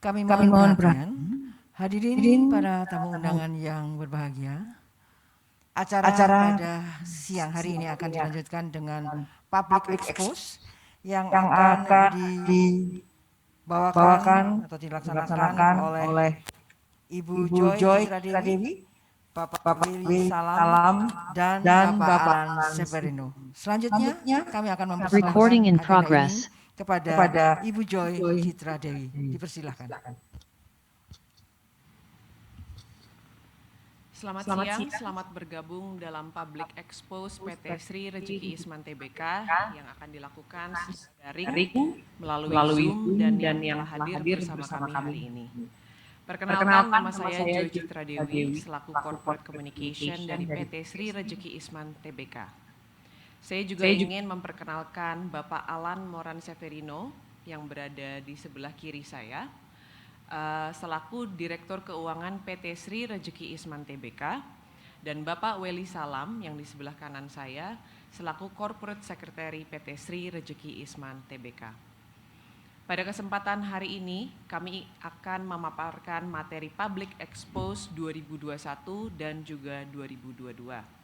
Kami mohon perhatian, hadirin para tamu undangan yang berbahagia. Acara pada siang hari ini akan dilanjutkan dengan public expose yang akan dibawakan atau dilaksanakan oleh Ibu Joy Citra Dewi, Bapak Willy Salam, dan Bapak Alan Severino. Selanjutnya kami akan mempersilahkan agenda ini kepada Ibu Joy Citra Dewi. Dipersilahkan. Selamat siang, selamat bergabung dalam Public Expose PT Sri Rejeki Isman Tbk yang akan dilakukan secara daring melalui Zoom dan yang telah hadir bersama kami hari ini. Perkenalkan, nama saya Joy Citra Dewi selaku Corporate Communication dari PT Sri Rejeki Isman Tbk. Saya juga ingin memperkenalkan Bapak Alan Moran Severino yang berada di sebelah kiri saya, selaku Direktur Keuangan PT Sri Rejeki Isman Tbk, dan Bapak Willy Salam yang di sebelah kanan saya selaku Corporate Secretary PT Sri Rejeki Isman Tbk. Pada kesempatan hari ini kami akan memaparkan materi Public Expose 2021 dan juga 2022.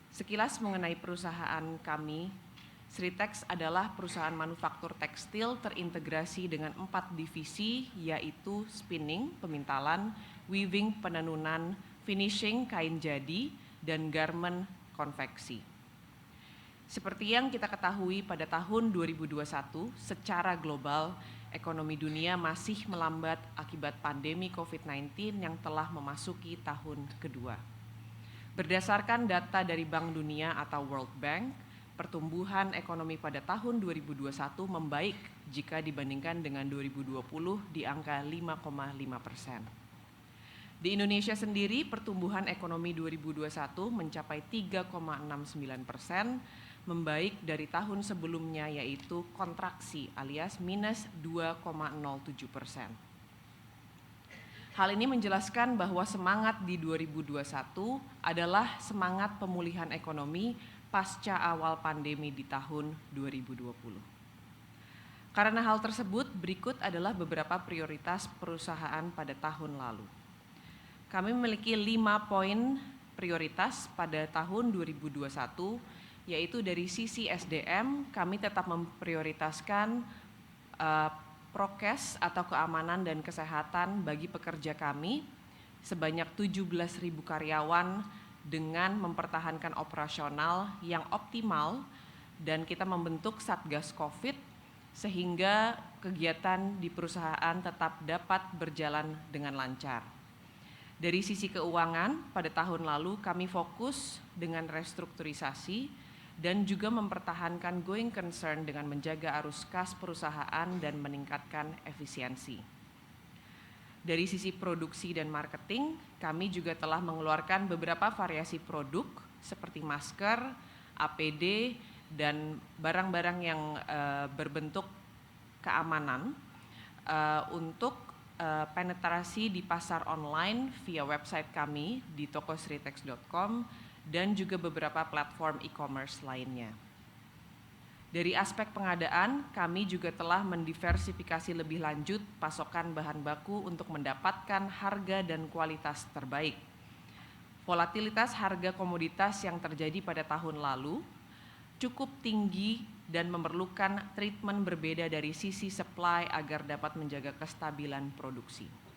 Sekilas mengenai perusahaan kami, Sritex adalah perusahaan manufaktur tekstil terintegrasi dengan 4 divisi, yaitu spinning, pemintalan, weaving, penenunan, finishing, kain jadi, dan garment, konveksi. Seperti yang kita ketahui pada tahun 2021, secara global, ekonomi dunia masih melambat akibat pandemi COVID-19 yang telah memasuki tahun kedua. Berdasarkan data dari Bank Dunia atau World Bank, pertumbuhan ekonomi pada tahun 2021 membaik jika dibandingkan dengan 2020 di angka 5,5%. Di Indonesia sendiri, pertumbuhan ekonomi 2021 mencapai 3,69%, membaik dari tahun sebelumnya yaitu kontraksi alias minus 2,07%. Hal ini menjelaskan bahwa semangat di 2021 adalah semangat pemulihan ekonomi pasca awal pandemi di tahun 2020. Karena hal tersebut, berikut adalah beberapa prioritas perusahaan pada tahun lalu. Kami memiliki 5 poin prioritas pada tahun 2021, yaitu dari sisi SDM, kami tetap memprioritaskan prokes atau keamanan dan kesehatan bagi pekerja kami sebanyak 17.000 karyawan dengan mempertahankan operasional yang optimal, dan kita membentuk Satgas Covid sehingga kegiatan di perusahaan tetap dapat berjalan dengan lancar. Dari sisi keuangan, pada tahun lalu kami fokus dengan restrukturisasi dan juga mempertahankan going concern dengan menjaga arus kas perusahaan dan meningkatkan efisiensi. Dari sisi produksi dan marketing, kami juga telah mengeluarkan beberapa variasi produk seperti masker, APD, dan barang-barang yang berbentuk keamanan untuk penetrasi di pasar online via website kami di tokosritex.com dan juga beberapa platform e-commerce lainnya. Dari aspek pengadaan, kami juga telah mendiversifikasi lebih lanjut pasokan bahan baku untuk mendapatkan harga dan kualitas terbaik. Volatilitas harga komoditas yang terjadi pada tahun lalu cukup tinggi dan memerlukan treatment berbeda dari sisi supply agar dapat menjaga kestabilan produksi.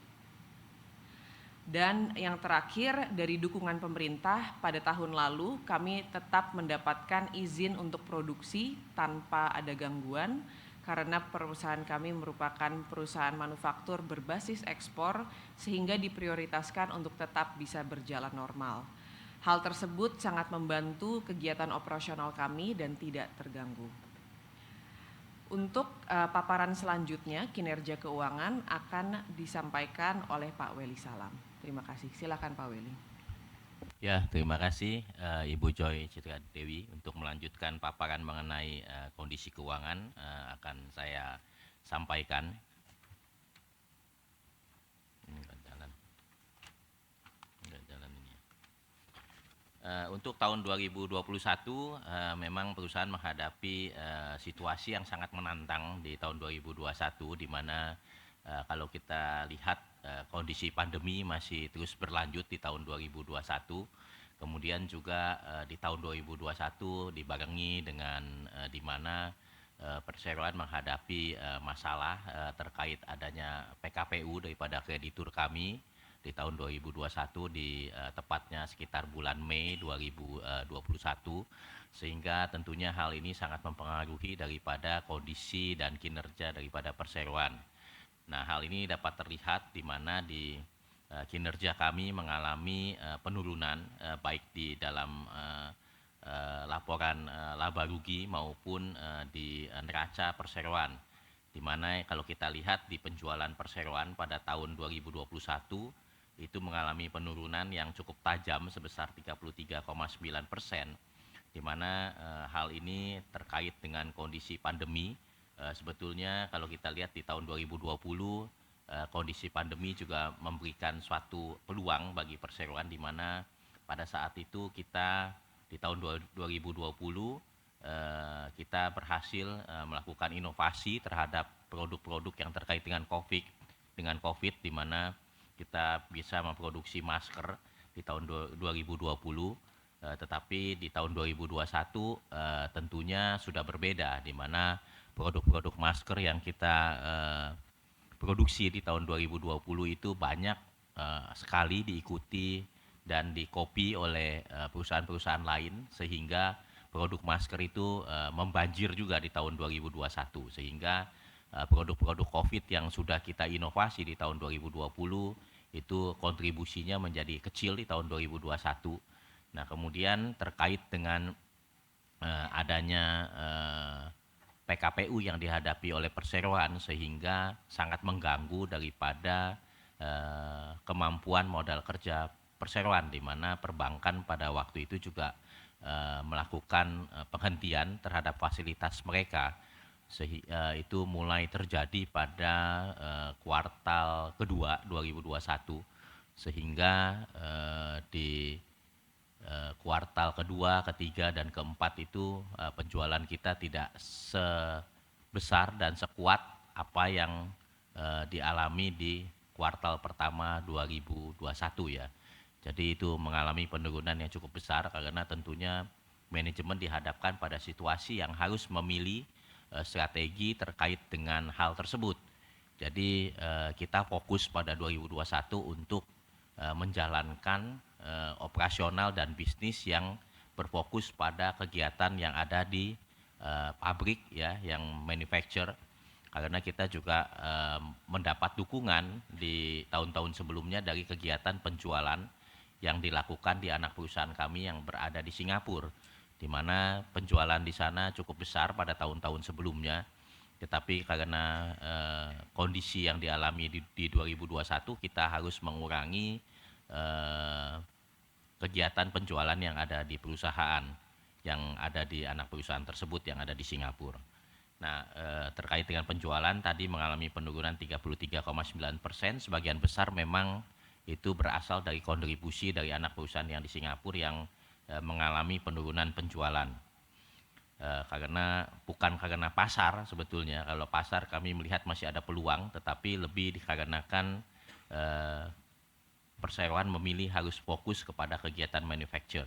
Dan yang terakhir, dari dukungan pemerintah pada tahun lalu kami tetap mendapatkan izin untuk produksi tanpa ada gangguan karena perusahaan kami merupakan perusahaan manufaktur berbasis ekspor sehingga diprioritaskan untuk tetap bisa berjalan normal. Hal tersebut sangat membantu kegiatan operasional kami dan tidak terganggu. Untuk paparan selanjutnya, kinerja keuangan akan disampaikan oleh Pak Willy Salam. Terima kasih. Silakan Pak Willy. Ya, terima kasih Ibu Joy Citra Dewi untuk melanjutkan paparan mengenai kondisi keuangan akan saya sampaikan. Untuk tahun 2021 memang perusahaan menghadapi situasi yang sangat menantang di tahun 2021 di mana Kalau kita lihat kondisi pandemi masih terus berlanjut di tahun 2021, kemudian juga di tahun 2021 dibarengi dengan di mana perseroan menghadapi masalah terkait adanya PKPU daripada kreditur kami di tahun 2021 tepatnya sekitar bulan Mei 2021, sehingga tentunya hal ini sangat mempengaruhi daripada kondisi dan kinerja daripada perseroan. Nah, hal ini dapat terlihat di mana di kinerja kami mengalami penurunan baik di dalam laporan laba rugi maupun di neraca perseroan, di mana kalau kita lihat di penjualan perseroan pada tahun 2021 itu mengalami penurunan yang cukup tajam sebesar 33,9%, di mana hal ini terkait dengan kondisi pandemi. Sebetulnya kalau kita lihat di tahun 2020 kondisi pandemi juga memberikan suatu peluang bagi perseroan, di mana pada saat itu kita di tahun 2020 kita berhasil melakukan inovasi terhadap produk-produk yang terkait dengan COVID, di mana kita bisa memproduksi masker di tahun 2020. Tetapi di tahun 2021 tentunya sudah berbeda, di mana produk-produk masker yang kita produksi di tahun 2020 itu banyak sekali diikuti dan dikopi oleh perusahaan-perusahaan lain, sehingga produk masker itu membanjir juga di tahun 2021, sehingga produk-produk COVID yang sudah kita inovasi di tahun 2020 itu kontribusinya menjadi kecil di tahun 2021. Nah, kemudian terkait dengan adanya PKPU yang dihadapi oleh perseroan, sehingga sangat mengganggu daripada kemampuan modal kerja perseroan, di mana perbankan pada waktu itu juga melakukan penghentian terhadap fasilitas mereka. Itu mulai terjadi pada kuartal kedua 2021, sehingga di kuartal kedua, ketiga, dan keempat itu penjualan kita tidak sebesar dan sekuat apa yang dialami di kuartal pertama 2021 ya. Jadi itu mengalami penurunan yang cukup besar karena tentunya manajemen dihadapkan pada situasi yang harus memilih strategi terkait dengan hal tersebut. Jadi kita fokus pada 2021 untuk menjalankan operasional dan bisnis yang berfokus pada kegiatan yang ada di pabrik ya, yang manufacture, karena kita juga mendapat dukungan di tahun-tahun sebelumnya dari kegiatan penjualan yang dilakukan di anak perusahaan kami yang berada di Singapura, di mana penjualan di sana cukup besar pada tahun-tahun sebelumnya. Tetapi karena kondisi yang dialami di 2021, kita harus mengurangi kegiatan penjualan yang ada di perusahaan yang ada di anak perusahaan tersebut yang ada di Singapura. Nah, terkait dengan penjualan tadi mengalami penurunan 33,9%, sebagian besar memang itu berasal dari kontribusi dari anak perusahaan yang di Singapura yang mengalami penurunan penjualan. Karena bukan karena pasar sebetulnya. Kalau pasar kami melihat masih ada peluang, tetapi lebih dikarenakan perseroan memilih harus fokus kepada kegiatan manufacture.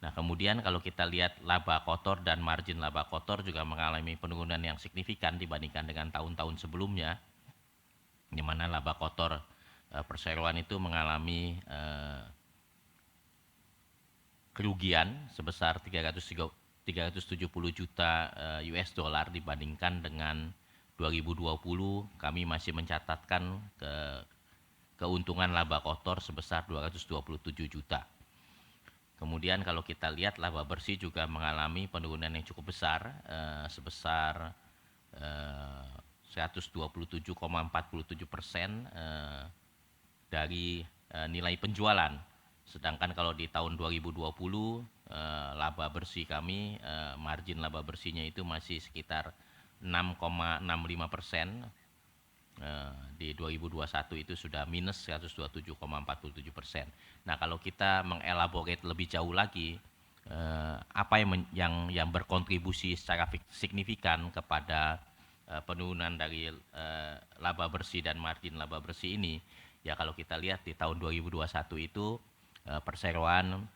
Nah, kemudian kalau kita lihat laba kotor dan margin laba kotor juga mengalami penurunan yang signifikan dibandingkan dengan tahun-tahun sebelumnya, di mana laba kotor perseroan itu mengalami kerugian sebesar 370 juta US dollar dibandingkan dengan 2020 kami masih mencatatkan keuntungan laba kotor sebesar 227 juta. Kemudian kalau kita lihat laba bersih juga mengalami penurunan yang cukup besar sebesar 127,47% dari nilai penjualan. Sedangkan kalau di tahun 2020 laba bersih kami, margin laba bersihnya itu masih sekitar 6,65%. Di 2021 itu sudah minus 127,47%. Nah, kalau kita mengelaborate lebih jauh lagi, apa yang berkontribusi secara signifikan kepada penurunan dari laba bersih dan margin laba bersih ini, ya kalau kita lihat di tahun 2021 itu perseroan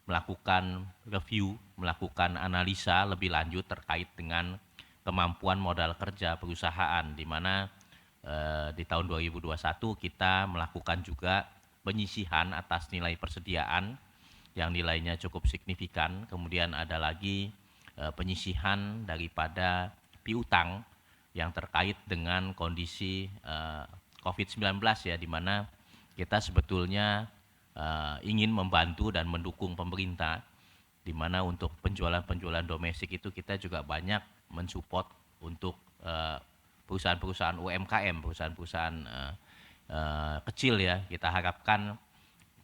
melakukan review, melakukan analisa lebih lanjut terkait dengan kemampuan modal kerja perusahaan, di mana di tahun 2021 kita melakukan juga penyisihan atas nilai persediaan yang nilainya cukup signifikan. Kemudian ada lagi penyisihan daripada piutang yang terkait dengan kondisi COVID-19 ya, di mana kita sebetulnya ingin membantu dan mendukung pemerintah, di mana untuk penjualan domestik itu kita juga banyak mensupport untuk perusahaan-perusahaan UMKM, perusahaan-perusahaan kecil ya. Kita harapkan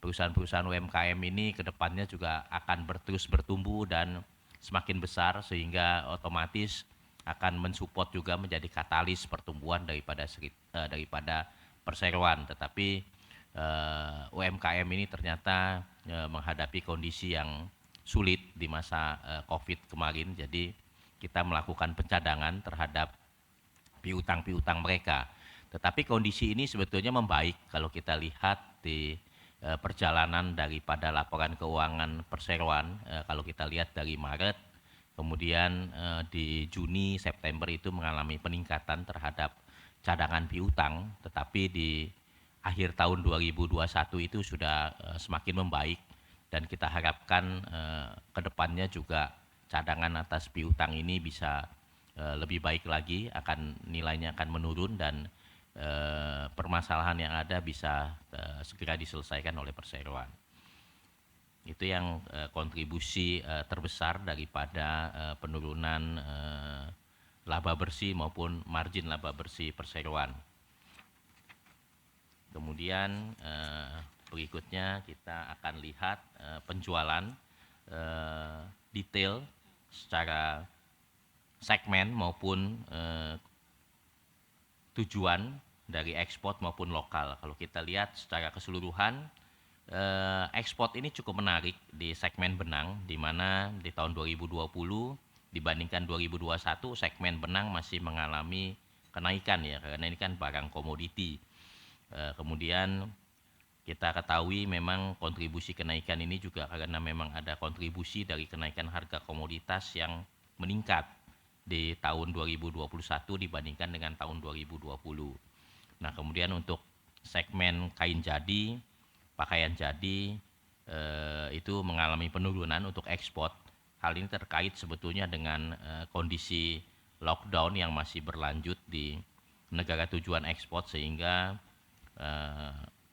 perusahaan-perusahaan UMKM ini ke depannya juga akan terus bertumbuh dan semakin besar, sehingga otomatis akan mensupport juga menjadi katalis pertumbuhan daripada perseroan. Tetapi UMKM ini ternyata menghadapi kondisi yang sulit di masa COVID kemarin. Jadi kita melakukan pencadangan terhadap piutang-piutang mereka. Tetapi kondisi ini sebetulnya membaik kalau kita lihat di perjalanan daripada laporan keuangan perseroan. Kalau kita lihat dari Maret, kemudian di Juni, September itu mengalami peningkatan terhadap cadangan piutang, tetapi di akhir tahun 2021 itu sudah semakin membaik, dan kita harapkan ke depannya juga cadangan atas piutang ini bisa lebih baik lagi, nilainya akan menurun, dan permasalahan yang ada bisa segera diselesaikan oleh perseroan. Itu yang kontribusi terbesar daripada penurunan laba bersih maupun margin laba bersih perseroan. Kemudian berikutnya kita akan lihat penjualan detail secara segmen maupun tujuan dari ekspor maupun lokal. Kalau kita lihat secara keseluruhan, ekspor ini cukup menarik di segmen benang, di mana di tahun 2020 dibandingkan 2021 segmen benang masih mengalami kenaikan ya, karena ini kan barang komoditi. Kemudian kita ketahui memang kontribusi kenaikan ini juga karena memang ada kontribusi dari kenaikan harga komoditas yang meningkat di tahun 2021 dibandingkan dengan tahun 2020. Nah, kemudian untuk segmen kain jadi, pakaian jadi itu mengalami penurunan untuk ekspor. Hal ini terkait sebetulnya dengan kondisi lockdown yang masih berlanjut di negara tujuan ekspor, sehingga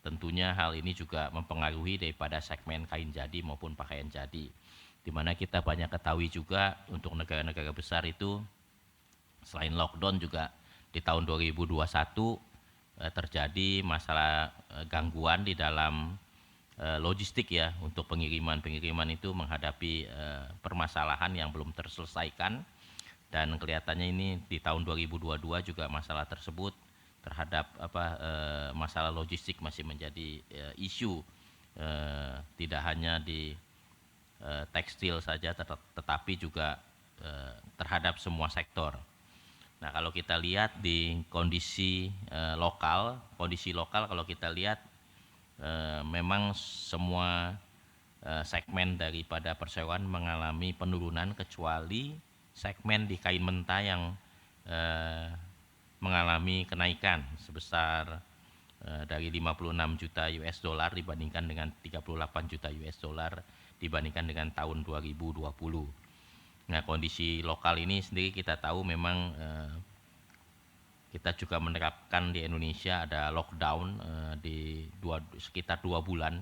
tentunya hal ini juga mempengaruhi daripada segmen kain jadi maupun pakaian jadi, di mana kita banyak ketahui juga untuk negara-negara besar itu selain lockdown juga di tahun 2021 terjadi masalah gangguan di dalam logistik ya, untuk pengiriman itu menghadapi permasalahan yang belum terselesaikan, dan kelihatannya ini di tahun 2022 juga masalah tersebut terhadap masalah logistik masih menjadi isu, tidak hanya di tekstil saja tetapi juga terhadap semua sektor. Nah, kalau kita lihat di kondisi lokal kalau kita lihat memang semua segmen daripada perseroan mengalami penurunan, kecuali segmen di kain mentah yang mengalami kenaikan sebesar dari 56 juta US dollar dibandingkan dengan 38 juta US dollar dibandingkan dengan tahun 2020. Nah, kondisi lokal ini sendiri kita tahu memang kita juga menerapkan di Indonesia ada lockdown di sekitar 2 bulan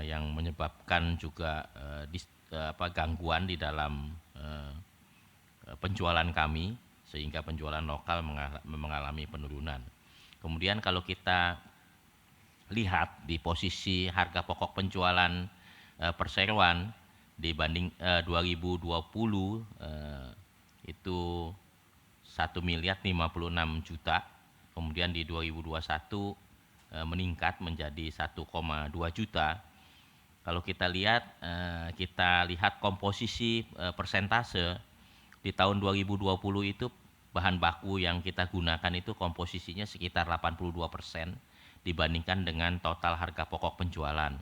yang menyebabkan juga gangguan di dalam penjualan kami, sehingga penjualan lokal mengalami penurunan. Kemudian kalau kita lihat di posisi harga pokok penjualan perseroan dibanding 2020 itu 1.056 juta, kemudian di 2021 meningkat menjadi 1,2 juta. Kalau kita lihat komposisi persentase di tahun 2020 itu bahan baku yang kita gunakan itu komposisinya sekitar 82% dibandingkan dengan total harga pokok penjualan.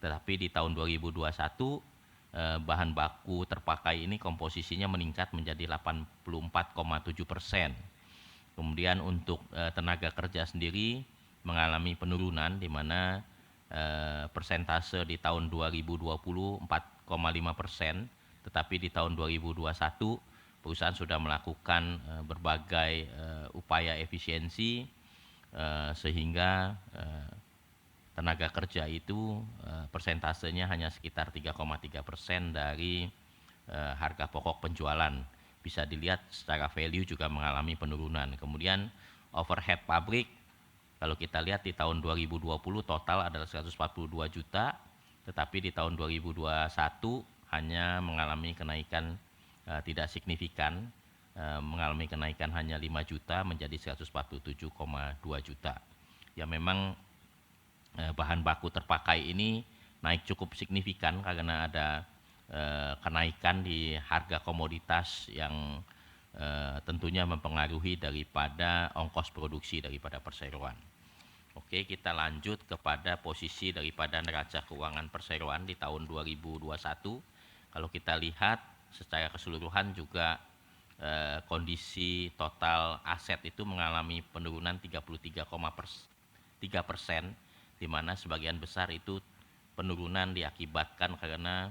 Tetapi di tahun 2021 bahan baku terpakai ini komposisinya meningkat menjadi 84,7%. Kemudian untuk tenaga kerja sendiri mengalami penurunan di mana persentase di tahun 2020 4,5%, tetapi di tahun 2021 perusahaan sudah melakukan berbagai upaya efisiensi sehingga tenaga kerja itu persentasenya hanya sekitar 3,3% dari harga pokok penjualan. Bisa dilihat secara value juga mengalami penurunan. Kemudian overhead pabrik, kalau kita lihat di tahun 2020 total adalah 142 juta, tetapi di tahun 2021 hanya mengalami kenaikan tidak signifikan, mengalami kenaikan hanya 5 juta menjadi 147,2 juta. Ya memang bahan baku terpakai ini naik cukup signifikan karena ada kenaikan di harga komoditas yang tentunya mempengaruhi daripada ongkos produksi daripada perseroan. Oke, kita lanjut kepada posisi daripada neraca keuangan perseroan di tahun 2021. Kalau kita lihat secara keseluruhan juga kondisi total aset itu mengalami penurunan 33,3%, di mana sebagian besar itu penurunan diakibatkan karena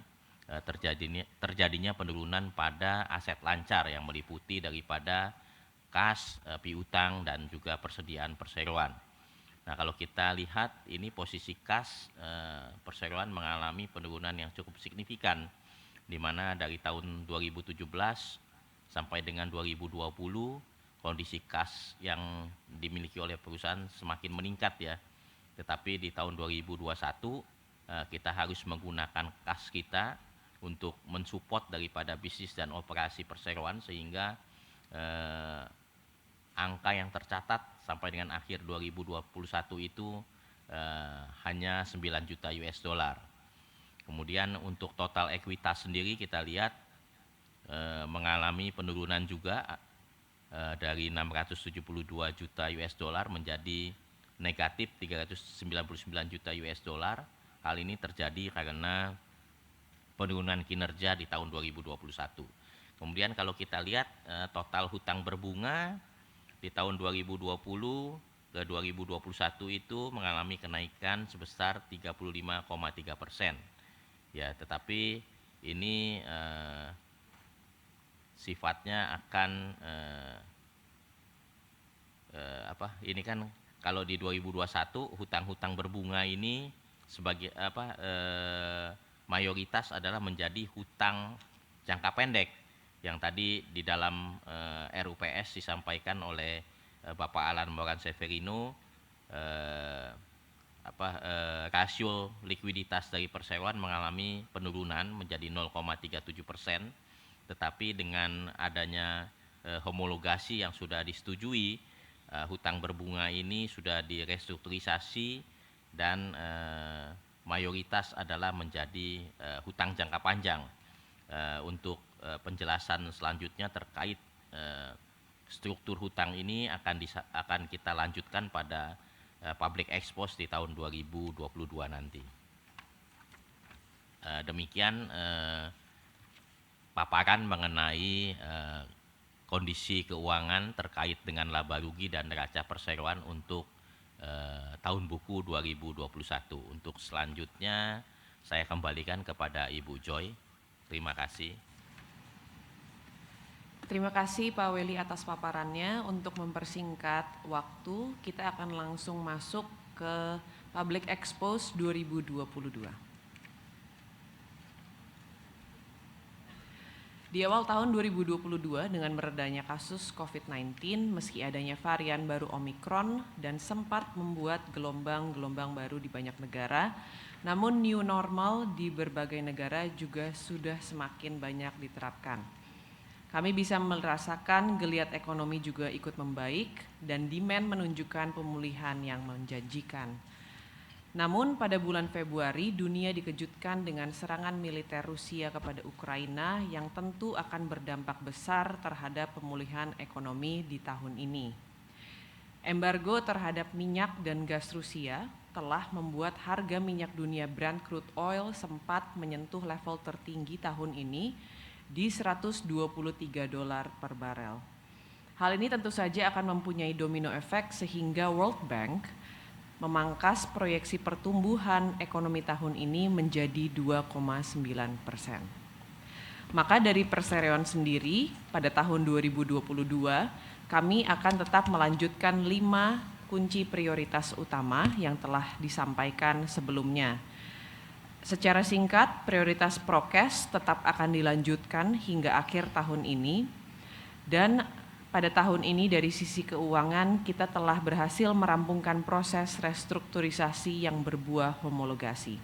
terjadinya penurunan pada aset lancar yang meliputi daripada kas, piutang, dan juga persediaan perseroan. Nah, kalau kita lihat ini posisi kas perseroan mengalami penurunan yang cukup signifikan, di mana dari tahun 2017 sampai dengan 2020 kondisi kas yang dimiliki oleh perusahaan semakin meningkat ya. Tetapi di tahun 2021 kita harus menggunakan kas kita untuk mensupport daripada bisnis dan operasi perseroan sehingga angka yang tercatat sampai dengan akhir 2021 itu hanya 9 juta US dollar. Kemudian untuk total ekuitas sendiri kita lihat mengalami penurunan juga dari 672 juta US dollar menjadi negatif 399 juta US dollar. Hal ini terjadi karena penurunan kinerja di tahun 2021. Kemudian kalau kita lihat total hutang berbunga di tahun 2020 ke 2021 itu mengalami kenaikan sebesar 35,3%. Ya, tetapi ini sifatnya akan ini kan kalau di 2021 hutang-hutang berbunga ini sebagai mayoritas adalah menjadi hutang jangka pendek yang tadi di dalam RUPS disampaikan oleh Bapak Alan Moran Severino, rasio likuiditas dari perseroan mengalami penurunan menjadi 0,37%, tetapi dengan adanya homologasi yang sudah disetujui, hutang berbunga ini sudah direstrukturisasi dan mayoritas adalah menjadi hutang jangka panjang. Untuk penjelasan selanjutnya terkait struktur hutang ini akan kita lanjutkan pada public expose di tahun 2022 nanti. Demikian paparan mengenai kondisi keuangan terkait dengan laba rugi dan neraca perseroan untuk tahun buku 2021. Untuk selanjutnya saya kembalikan kepada Ibu Joy. Terima kasih. Terima kasih Pak Weli atas paparannya. Untuk mempersingkat waktu, kita akan langsung masuk ke Public Expose 2022. Di awal tahun 2022 dengan meredanya kasus COVID-19 meski adanya varian baru Omikron dan sempat membuat gelombang-gelombang baru di banyak negara, namun new normal di berbagai negara juga sudah semakin banyak diterapkan. Kami bisa merasakan geliat ekonomi juga ikut membaik dan demand menunjukkan pemulihan yang menjanjikan. Namun pada bulan Februari dunia dikejutkan dengan serangan militer Rusia kepada Ukraina yang tentu akan berdampak besar terhadap pemulihan ekonomi di tahun ini. Embargo terhadap minyak dan gas Rusia telah membuat harga minyak dunia Brent crude oil sempat menyentuh level tertinggi tahun ini di $123 per barel. Hal ini tentu saja akan mempunyai domino efek sehingga World Bank memangkas proyeksi pertumbuhan ekonomi tahun ini menjadi 2,9%. Maka dari Perseroan sendiri pada tahun 2022 kami akan tetap melanjutkan 5 kunci prioritas utama yang telah disampaikan sebelumnya. Secara singkat, prioritas prokes tetap akan dilanjutkan hingga akhir tahun ini, dan pada tahun ini dari sisi keuangan kita telah berhasil merampungkan proses restrukturisasi yang berbuah homologasi.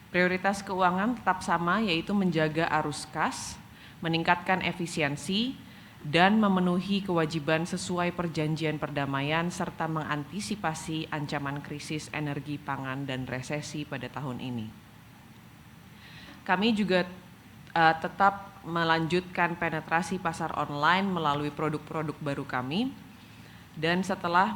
Prioritas keuangan tetap sama, yaitu menjaga arus kas, meningkatkan efisiensi, dan memenuhi kewajiban sesuai perjanjian perdamaian serta mengantisipasi ancaman krisis energi pangan dan resesi pada tahun ini. Kami juga tetap melanjutkan penetrasi pasar online melalui produk-produk baru kami, dan setelah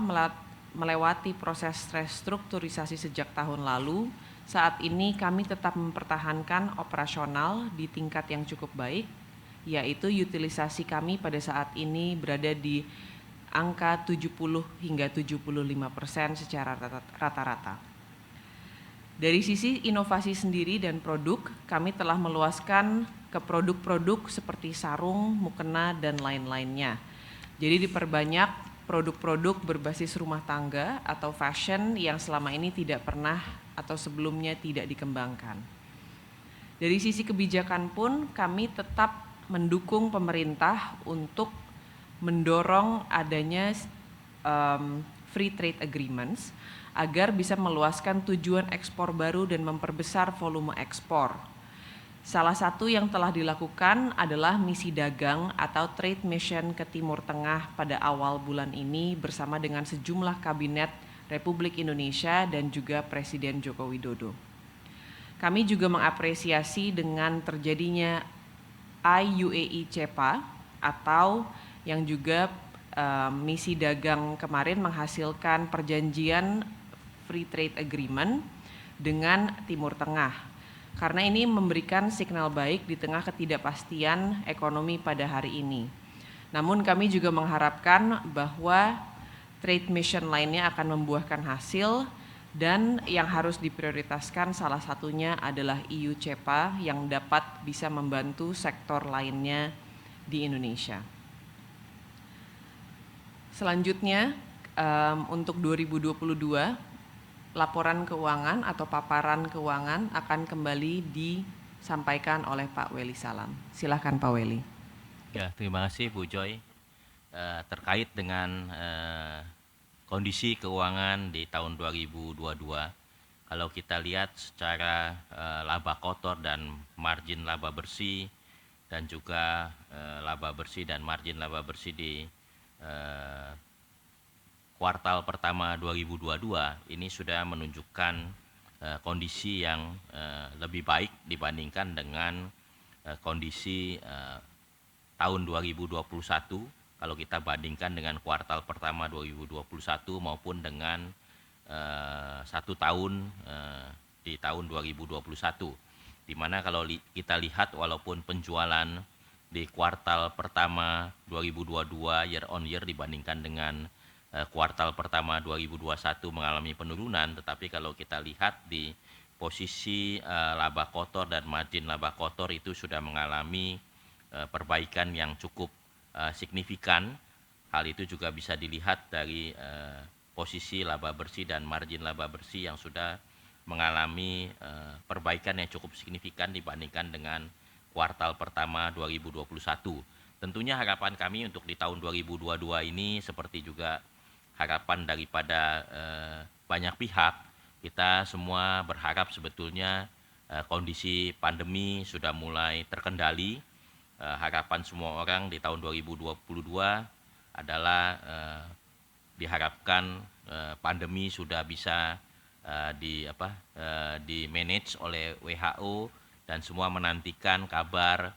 melewati proses restrukturisasi sejak tahun lalu, saat ini kami tetap mempertahankan operasional di tingkat yang cukup baik, yaitu utilisasi kami pada saat ini berada di angka 70 hingga 75% secara rata-rata. Dari sisi inovasi sendiri dan produk, kami telah meluaskan ke produk-produk seperti sarung, mukena, dan lain-lainnya. Jadi diperbanyak produk-produk berbasis rumah tangga atau fashion yang selama ini tidak pernah atau sebelumnya tidak dikembangkan. Dari sisi kebijakan pun kami tetap mendukung pemerintah untuk mendorong adanya free trade agreements agar bisa meluaskan tujuan ekspor baru dan memperbesar volume ekspor. Salah satu yang telah dilakukan adalah misi dagang atau trade mission ke Timur Tengah pada awal bulan ini bersama dengan sejumlah kabinet Republik Indonesia dan juga Presiden Joko Widodo. Kami juga mengapresiasi dengan terjadinya IUAE CEPA atau yang juga misi dagang kemarin menghasilkan perjanjian free trade agreement dengan Timur Tengah. Karena ini memberikan signal baik di tengah ketidakpastian ekonomi pada hari ini. Namun kami juga mengharapkan bahwa trade mission lainnya akan membuahkan hasil, dan yang harus diprioritaskan salah satunya adalah EU CEPA yang dapat bisa membantu sektor lainnya di Indonesia. Selanjutnya untuk 2022 laporan keuangan atau paparan keuangan akan kembali disampaikan oleh Pak Wely Salam. Silakan Pak Wely. Ya, terima kasih Bu Joy. Terkait dengan kondisi keuangan di tahun 2022, kalau kita lihat secara laba kotor dan margin laba bersih, dan juga laba bersih dan margin laba bersih di kuartal pertama 2022 ini sudah menunjukkan kondisi yang lebih baik dibandingkan dengan kondisi tahun 2021 kalau kita bandingkan dengan kuartal pertama 2021 maupun dengan 1 tahun di tahun 2021, di mana kalau kita lihat walaupun penjualan di kuartal pertama 2022 year on year dibandingkan dengan kuartal pertama 2021 mengalami penurunan, tetapi kalau kita lihat di posisi laba kotor dan margin laba kotor itu sudah mengalami perbaikan yang cukup signifikan. Hal itu juga bisa dilihat dari posisi laba bersih dan margin laba bersih yang sudah mengalami perbaikan yang cukup signifikan dibandingkan dengan kuartal pertama 2021. Tentunya harapan kami untuk di tahun 2022 ini seperti juga harapan daripada banyak pihak, kita semua berharap sebetulnya kondisi pandemi sudah mulai terkendali. Harapan semua orang di tahun 2022 adalah diharapkan pandemi sudah bisa di manage oleh WHO, dan semua menantikan kabar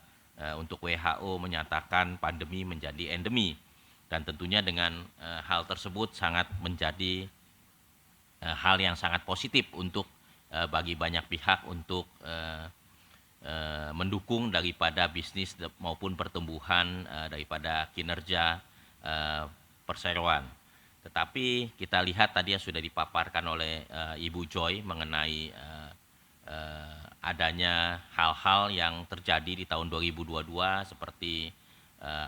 untuk WHO menyatakan pandemi menjadi endemi. Dan tentunya dengan hal tersebut sangat menjadi hal yang sangat positif untuk bagi banyak pihak untuk mendukung daripada bisnis maupun pertumbuhan daripada kinerja perseroan. Tetapi kita lihat tadi yang sudah dipaparkan oleh Ibu Joy mengenai adanya hal-hal yang terjadi di tahun 2022 seperti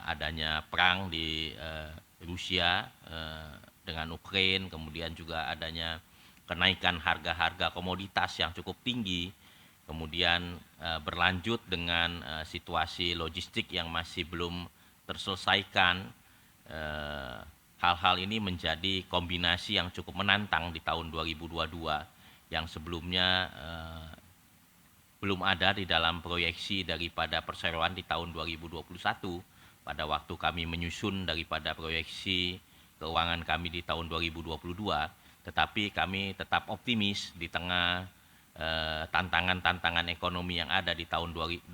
adanya perang di Rusia dengan Ukraina, kemudian juga adanya kenaikan harga-harga komoditas yang cukup tinggi, kemudian berlanjut dengan situasi logistik yang masih belum terselesaikan. Hal-hal ini menjadi kombinasi yang cukup menantang di tahun 2022 yang sebelumnya belum ada di dalam proyeksi daripada perseroan di tahun 2021 pada waktu kami menyusun daripada proyeksi keuangan kami di tahun 2022, tetapi kami tetap optimis di tengah tantangan-tantangan ekonomi yang ada di tahun 2022.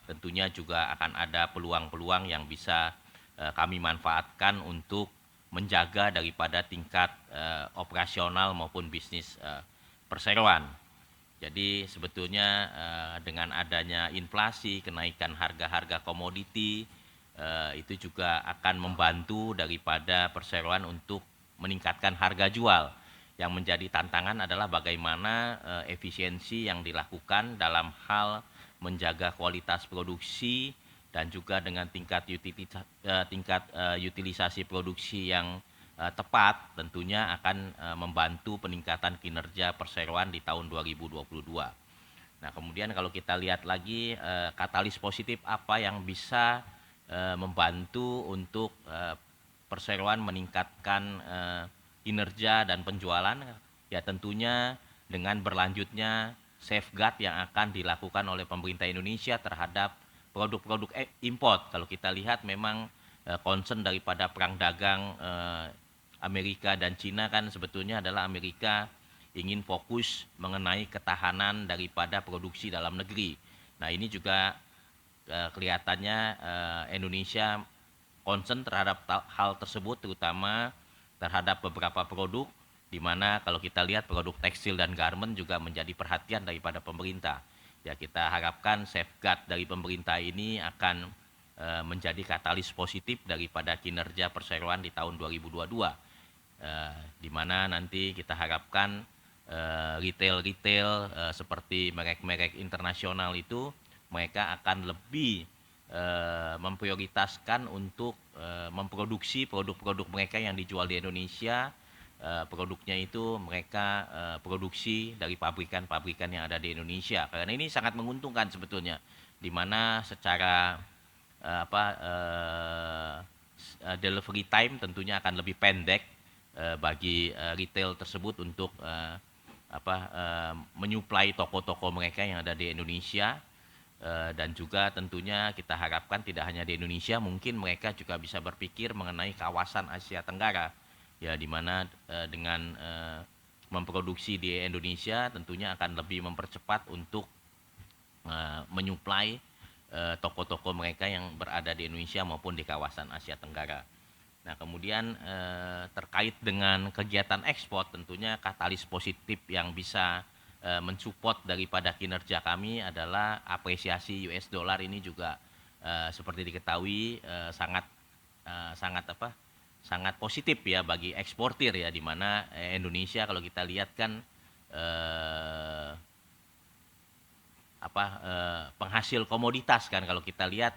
Tentunya juga akan ada peluang-peluang yang bisa kami manfaatkan untuk menjaga daripada tingkat operasional maupun bisnis perseroan. Jadi sebetulnya dengan adanya inflasi, kenaikan harga-harga komoditi, itu juga akan membantu daripada perseroan untuk meningkatkan harga jual. Yang menjadi tantangan adalah bagaimana efisiensi yang dilakukan dalam hal menjaga kualitas produksi dan juga dengan tingkat utilisasi produksi yang tepat tentunya akan membantu peningkatan kinerja perseroan di tahun 2022. Nah, kemudian kalau kita lihat lagi katalis positif apa yang bisa membantu untuk perseroan meningkatkan kinerja dan penjualan, ya tentunya dengan berlanjutnya safeguard yang akan dilakukan oleh pemerintah Indonesia terhadap produk-produk import. Kalau kita lihat memang concern daripada perang dagang Amerika dan Cina kan sebetulnya adalah Amerika ingin fokus mengenai ketahanan daripada produksi dalam negeri. Nah, ini juga kelihatannya Indonesia concern terhadap hal tersebut, terutama terhadap beberapa produk, di mana kalau kita lihat produk tekstil dan garment juga menjadi perhatian daripada pemerintah. Ya, kita harapkan safeguard dari pemerintah ini akan menjadi katalis positif daripada kinerja perseroan di tahun 2022. Di mana nanti kita harapkan retail-retail seperti merek-merek internasional itu mereka akan lebih memprioritaskan untuk memproduksi produk-produk mereka yang dijual di Indonesia. Produknya itu mereka produksi dari pabrikan-pabrikan yang ada di Indonesia, karena ini sangat menguntungkan sebetulnya, di mana secara delivery time tentunya akan lebih pendek bagi retail tersebut untuk menyuplai toko-toko mereka yang ada di Indonesia. Dan juga tentunya kita harapkan tidak hanya di Indonesia, mungkin mereka juga bisa berpikir mengenai kawasan Asia Tenggara, ya, di mana dengan memproduksi di Indonesia tentunya akan lebih mempercepat untuk menyuplai toko-toko mereka yang berada di Indonesia maupun di kawasan Asia Tenggara. Nah, kemudian terkait dengan kegiatan ekspor, tentunya katalis positif yang bisa mensupport daripada kinerja kami adalah apresiasi US dollar. Ini juga seperti diketahui sangat positif ya bagi eksportir, ya, di mana Indonesia kalau kita lihat kan penghasil komoditas kan, kalau kita lihat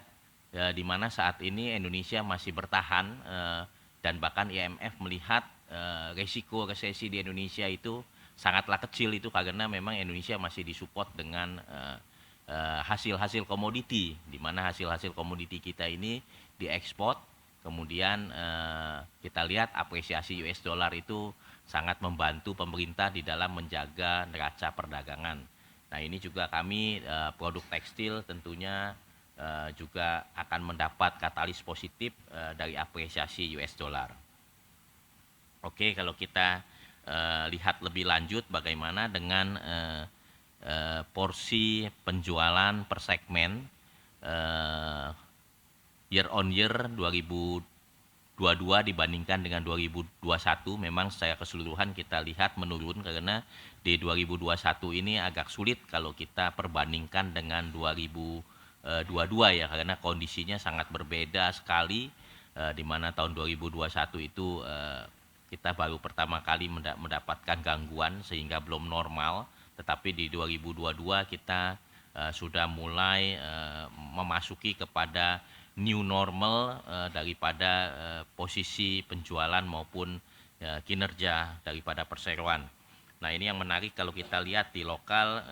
di mana saat ini Indonesia masih bertahan dan bahkan IMF melihat resiko resesi di Indonesia itu sangatlah kecil, itu karena memang Indonesia masih disupport dengan hasil-hasil komoditi, di mana hasil-hasil komoditi kita ini diekspor. Kemudian kita lihat apresiasi US dollar itu sangat membantu pemerintah di dalam menjaga neraca perdagangan. Nah, ini juga kami produk tekstil tentunya juga akan mendapat katalis positif dari apresiasi US dollar. Oke, kalau kita lihat lebih lanjut bagaimana dengan porsi penjualan per segmen year on year 2022 dibandingkan dengan 2021. Memang secara keseluruhan kita lihat menurun karena di 2021 ini agak sulit kalau kita perbandingkan dengan 2022 ya, karena kondisinya sangat berbeda sekali, di mana tahun 2021 itu kita baru pertama kali mendapatkan gangguan sehingga belum normal, tetapi di 2022 kita sudah mulai memasuki kepada new normal daripada posisi penjualan maupun kinerja daripada perseroan. Nah, ini yang menarik kalau kita lihat di lokal,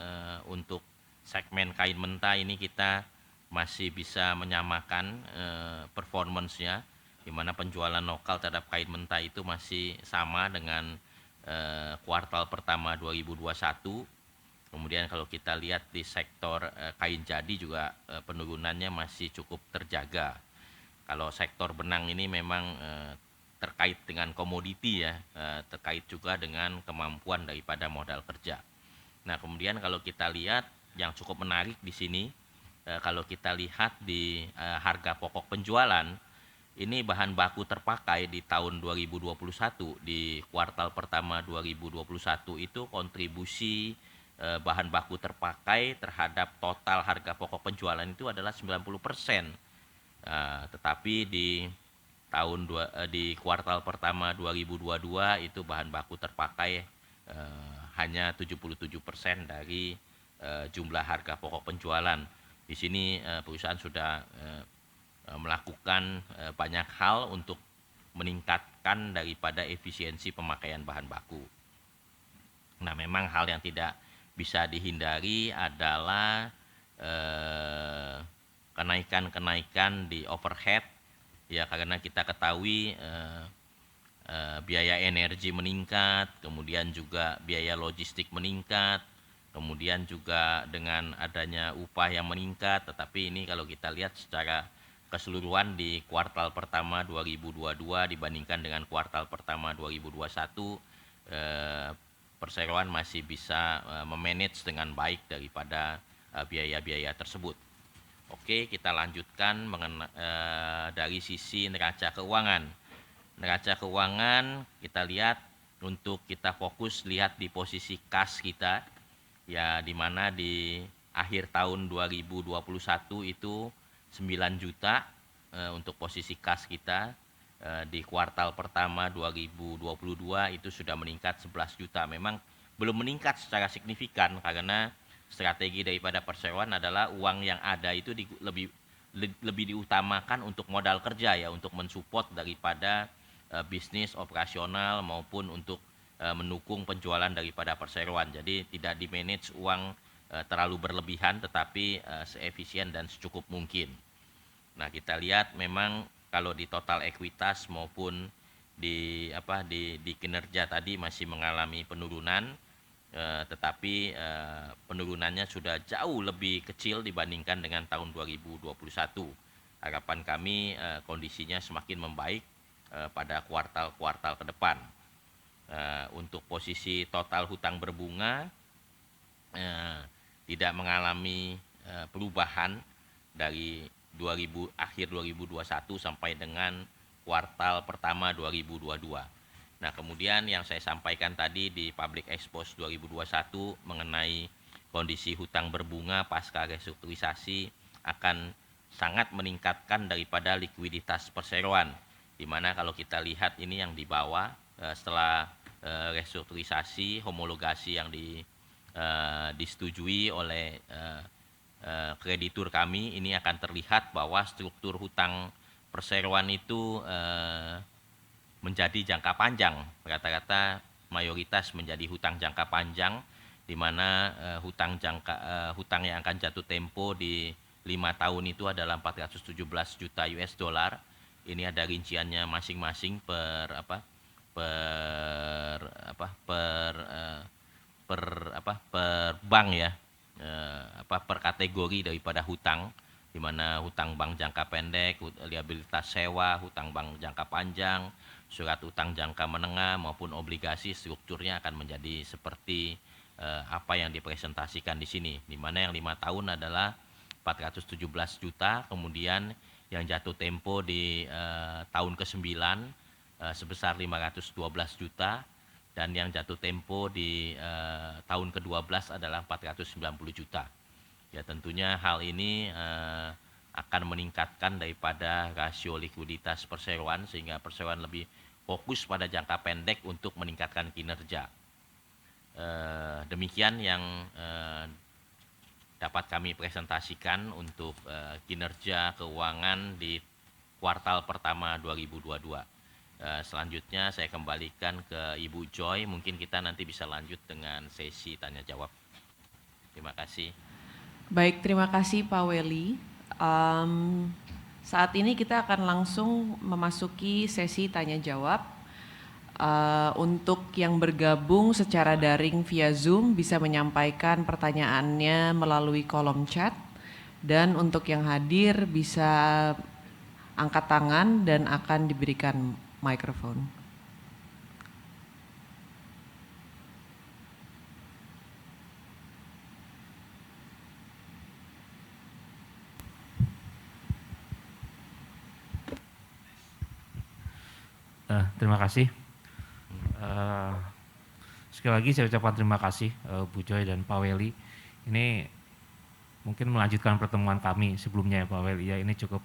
untuk segmen kain mentah ini kita masih bisa menyamakan performance-nya, di mana penjualan lokal terhadap kain mentah itu masih sama dengan kuartal pertama 2021. Kemudian kalau kita lihat di sektor kain jadi juga penurunannya masih cukup terjaga. Kalau sektor benang ini memang terkait dengan komoditi ya, terkait juga dengan kemampuan daripada modal kerja. Nah, kemudian kalau kita lihat yang cukup menarik di sini, kalau kita lihat di harga pokok penjualan, ini bahan baku terpakai di tahun 2021, di kuartal pertama 2021 itu kontribusi bahan baku terpakai terhadap total harga pokok penjualan itu adalah 90%. Tetapi di kuartal pertama 2022 itu bahan baku terpakai hanya 77% dari jumlah harga pokok penjualan. Di sini perusahaan sudah melakukan banyak hal untuk meningkatkan daripada efisiensi pemakaian bahan baku. Nah, memang hal yang tidak bisa dihindari adalah kenaikan-kenaikan di overhead ya, karena kita ketahui biaya energi meningkat, kemudian juga biaya logistik meningkat, kemudian juga dengan adanya upah yang meningkat. Tetapi ini kalau kita lihat secara keseluruhan di kuartal pertama 2022 dibandingkan dengan kuartal pertama 2021, perseroan masih bisa memanage dengan baik daripada biaya-biaya tersebut. Oke, kita lanjutkan dari sisi neraca keuangan. Neraca keuangan kita lihat, untuk kita fokus lihat di posisi kas kita ya, di mana di akhir tahun 2021 itu 9 juta untuk posisi kas kita. Di kuartal pertama 2022 itu sudah meningkat 11 juta. Memang belum meningkat secara signifikan karena strategi daripada perseroan adalah uang yang ada itu lebih diutamakan untuk modal kerja ya, untuk mensupport daripada bisnis operasional maupun untuk mendukung penjualan daripada perseroan. Jadi tidak di-manage uang terlalu berlebihan, tetapi seefisien dan secukup mungkin. Nah, kita lihat memang kalau di total ekuitas maupun di kinerja tadi masih mengalami penurunan, tetapi penurunannya sudah jauh lebih kecil dibandingkan dengan tahun 2021. Harapan kami kondisinya semakin membaik pada kuartal-kuartal ke depan. Untuk posisi total hutang berbunga tidak mengalami perubahan dari akhir 2021 sampai dengan kuartal pertama 2022. Nah, kemudian yang saya sampaikan tadi di Public Expose 2021 mengenai kondisi hutang berbunga pasca restrukturisasi akan sangat meningkatkan daripada likuiditas perseroan, di mana kalau kita lihat ini yang di bawah, setelah restrukturisasi homologasi yang disetujui oleh kreditur kami, ini akan terlihat bahwa struktur hutang perseroan itu menjadi jangka panjang, rata-rata mayoritas menjadi hutang jangka panjang, di mana hutang yang akan jatuh tempo di 5 tahun itu adalah 417 juta US dollar. Ini ada rinciannya masing-masing per bank ya, per kategori daripada hutang, di mana hutang bank jangka pendek, liabilitas sewa, hutang bank jangka panjang, surat utang jangka menengah maupun obligasi strukturnya akan menjadi seperti apa yang dipresentasikan di sini, di mana yang 5 tahun adalah 417 juta, kemudian yang jatuh tempo di tahun ke-9 sebesar 512 juta, dan yang jatuh tempo di tahun ke-12 adalah 490 juta. Ya tentunya hal ini akan meningkatkan daripada rasio likuiditas perseroan sehingga perseroan lebih fokus pada jangka pendek untuk meningkatkan kinerja. Demikian yang dapat kami presentasikan untuk kinerja keuangan di kuartal pertama 2022. Selanjutnya saya kembalikan ke Ibu Joy, mungkin kita nanti bisa lanjut dengan sesi tanya jawab. Terima kasih. Baik, terima kasih Pak Welly. Saat ini kita akan langsung memasuki sesi tanya jawab. Untuk yang bergabung secara daring via Zoom bisa menyampaikan pertanyaannya melalui kolom chat, dan untuk yang hadir bisa angkat tangan dan akan diberikan mikrofon. Terima kasih. Sekali lagi saya ucapkan terima kasih Bu Joy dan Pak Welly. Ini mungkin melanjutkan pertemuan kami sebelumnya ya Pak Welly. Ya, ini cukup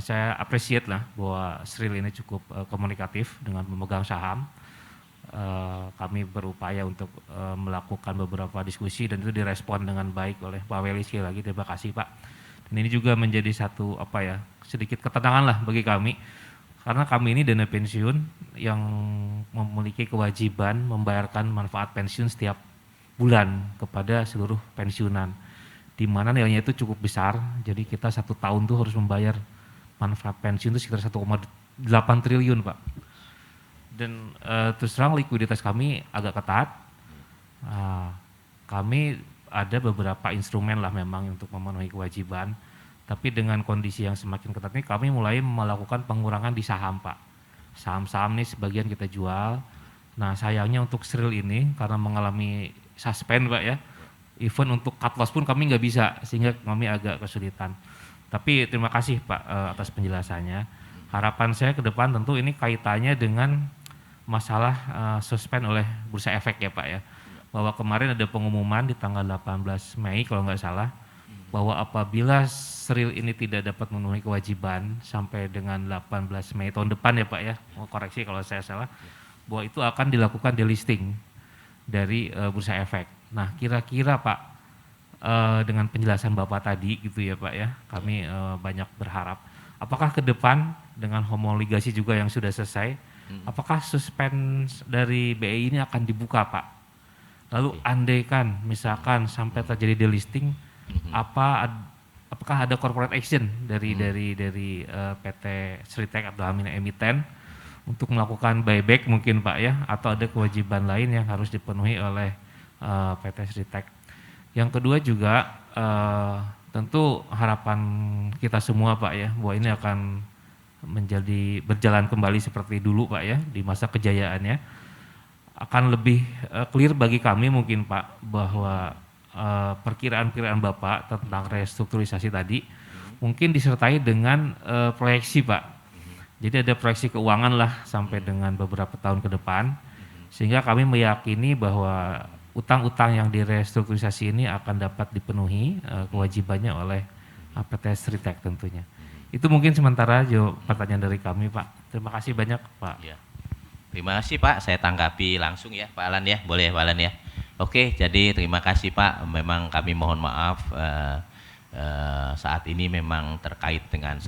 saya appreciate lah bahwa Sril ini cukup komunikatif dengan pemegang saham. Kami berupaya untuk melakukan beberapa diskusi dan itu direspon dengan baik oleh Pak Welly. Sekali lagi terima kasih Pak. Dan ini juga menjadi satu sedikit ketenangan lah bagi kami. Karena kami ini dana pensiun yang memiliki kewajiban membayarkan manfaat pensiun setiap bulan kepada seluruh pensiunan. Di mana nilainya itu cukup besar, jadi kita 1 tahun tuh harus membayar manfaat pensiun itu sekitar 1,8 triliun Pak. Dan terus terang likuiditas kami agak ketat. Kami ada beberapa instrumen lah memang untuk memenuhi kewajiban. Tapi dengan kondisi yang semakin ketat ini kami mulai melakukan pengurangan di saham Pak. Saham-saham ini sebagian kita jual. Nah sayangnya untuk Sril ini karena mengalami suspend Pak ya. Even untuk cut loss pun kami nggak bisa sehingga kami agak kesulitan. Tapi terima kasih Pak atas penjelasannya. Harapan saya ke depan tentu ini kaitannya dengan masalah suspend oleh Bursa Efek ya Pak ya. Bahwa kemarin ada pengumuman di tanggal 18 Mei kalau nggak salah. Bahwa apabila Sril ini tidak dapat memenuhi kewajiban sampai dengan 18 Mei tahun depan ya Pak ya, mau koreksi kalau saya salah, bahwa itu akan dilakukan delisting dari Bursa Efek. Nah kira-kira Pak dengan penjelasan Bapak tadi gitu ya Pak ya, kami banyak berharap, apakah ke depan dengan homoligasi juga yang sudah selesai, apakah suspend dari BI ini akan dibuka Pak? Lalu andaikan misalkan sampai terjadi delisting, apakah ada corporate action dari PT Sritek atau Amina Emiten untuk melakukan buyback mungkin Pak ya, atau ada kewajiban lain yang harus dipenuhi oleh PT Sritek. Yang kedua juga tentu harapan kita semua Pak ya, bahwa ini akan menjadi berjalan kembali seperti dulu Pak ya, di masa kejayaannya, akan lebih clear bagi kami mungkin Pak, bahwa perkiraan-perkiraan Bapak tentang restrukturisasi tadi mungkin disertai dengan proyeksi Pak. Jadi ada proyeksi keuangan lah sampai dengan beberapa tahun ke depan, sehingga kami meyakini bahwa utang-utang yang direstrukturisasi ini akan dapat dipenuhi kewajibannya oleh PT Sritek tentunya. Itu mungkin sementara pertanyaan dari kami Pak. Terima kasih banyak Pak. Ya. Terima kasih Pak, saya tanggapi langsung ya Pak Alan ya, boleh Pak Alan ya. Oke, jadi terima kasih Pak. Memang kami mohon maaf saat ini memang terkait dengan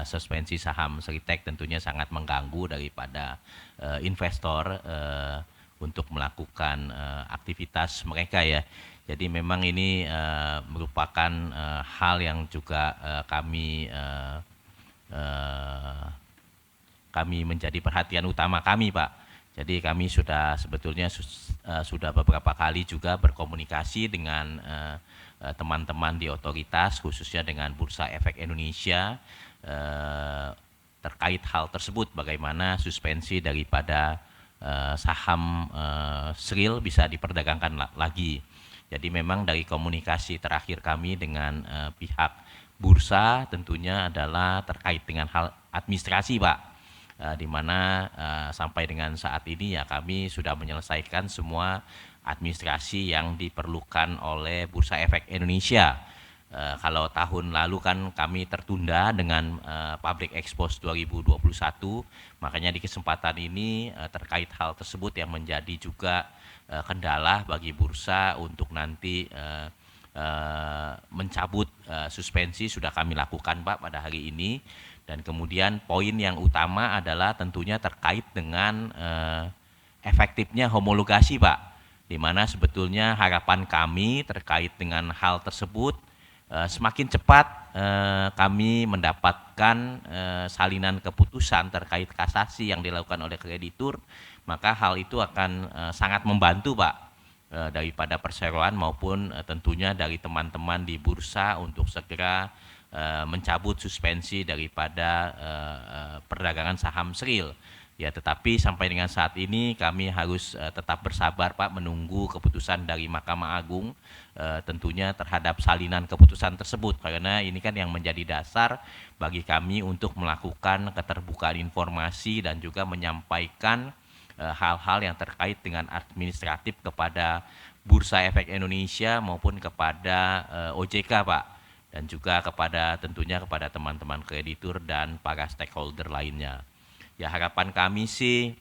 suspensi saham Sritek tentunya sangat mengganggu daripada investor untuk melakukan aktivitas mereka ya. Jadi memang ini merupakan hal yang juga kami menjadi perhatian utama kami Pak. Jadi kami sebetulnya sudah beberapa kali juga berkomunikasi dengan teman-teman di otoritas, khususnya dengan Bursa Efek Indonesia, terkait hal tersebut, bagaimana suspensi daripada saham Sril bisa diperdagangkan lagi. Jadi memang dari komunikasi terakhir kami dengan pihak bursa tentunya adalah terkait dengan hal administrasi, Pak, di mana sampai dengan saat ini ya kami sudah menyelesaikan semua administrasi yang diperlukan oleh Bursa Efek Indonesia. Kalau tahun lalu kan kami tertunda dengan Public Expose 2021, makanya di kesempatan ini terkait hal tersebut yang menjadi juga kendala bagi bursa untuk nanti mencabut suspensi sudah kami lakukan, Pak, pada hari ini. Dan kemudian poin yang utama adalah tentunya terkait dengan efektifnya homologasi, Pak, di mana sebetulnya harapan kami terkait dengan hal tersebut semakin cepat kami mendapatkan salinan keputusan terkait kasasi yang dilakukan oleh kreditur, maka hal itu akan sangat membantu, Pak, daripada perseroan maupun tentunya dari teman-teman di bursa untuk segera mencabut suspensi daripada perdagangan saham Sril. Ya, tetapi sampai dengan saat ini kami harus tetap bersabar, Pak, menunggu keputusan dari Mahkamah Agung tentunya terhadap salinan keputusan tersebut, karena ini kan yang menjadi dasar bagi kami untuk melakukan keterbukaan informasi dan juga menyampaikan hal-hal yang terkait dengan administratif kepada Bursa Efek Indonesia maupun kepada OJK, Pak, dan juga tentunya kepada teman-teman kreditur dan para stakeholder lainnya. Ya, harapan kami sih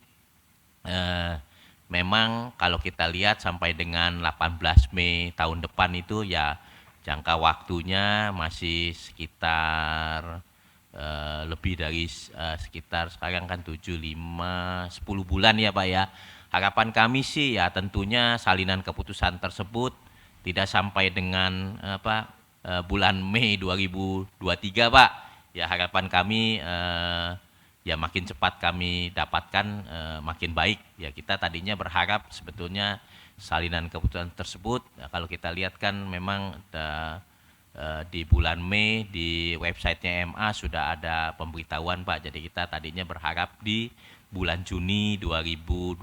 memang kalau kita lihat sampai dengan 18 Mei tahun depan itu ya jangka waktunya masih sekitar lebih dari sekitar sekarang kan 7, 5, 10 bulan ya, Pak, ya. Harapan kami sih ya tentunya salinan keputusan tersebut tidak sampai dengan bulan Mei 2023, Pak. Ya, harapan kami ya makin cepat kami dapatkan makin baik. Ya, kita tadinya berharap sebetulnya salinan keputusan tersebut kalau kita lihat kan memang di bulan Mei di websitenya MA sudah ada pemberitahuan, Pak. Jadi kita tadinya berharap di bulan Juni 2022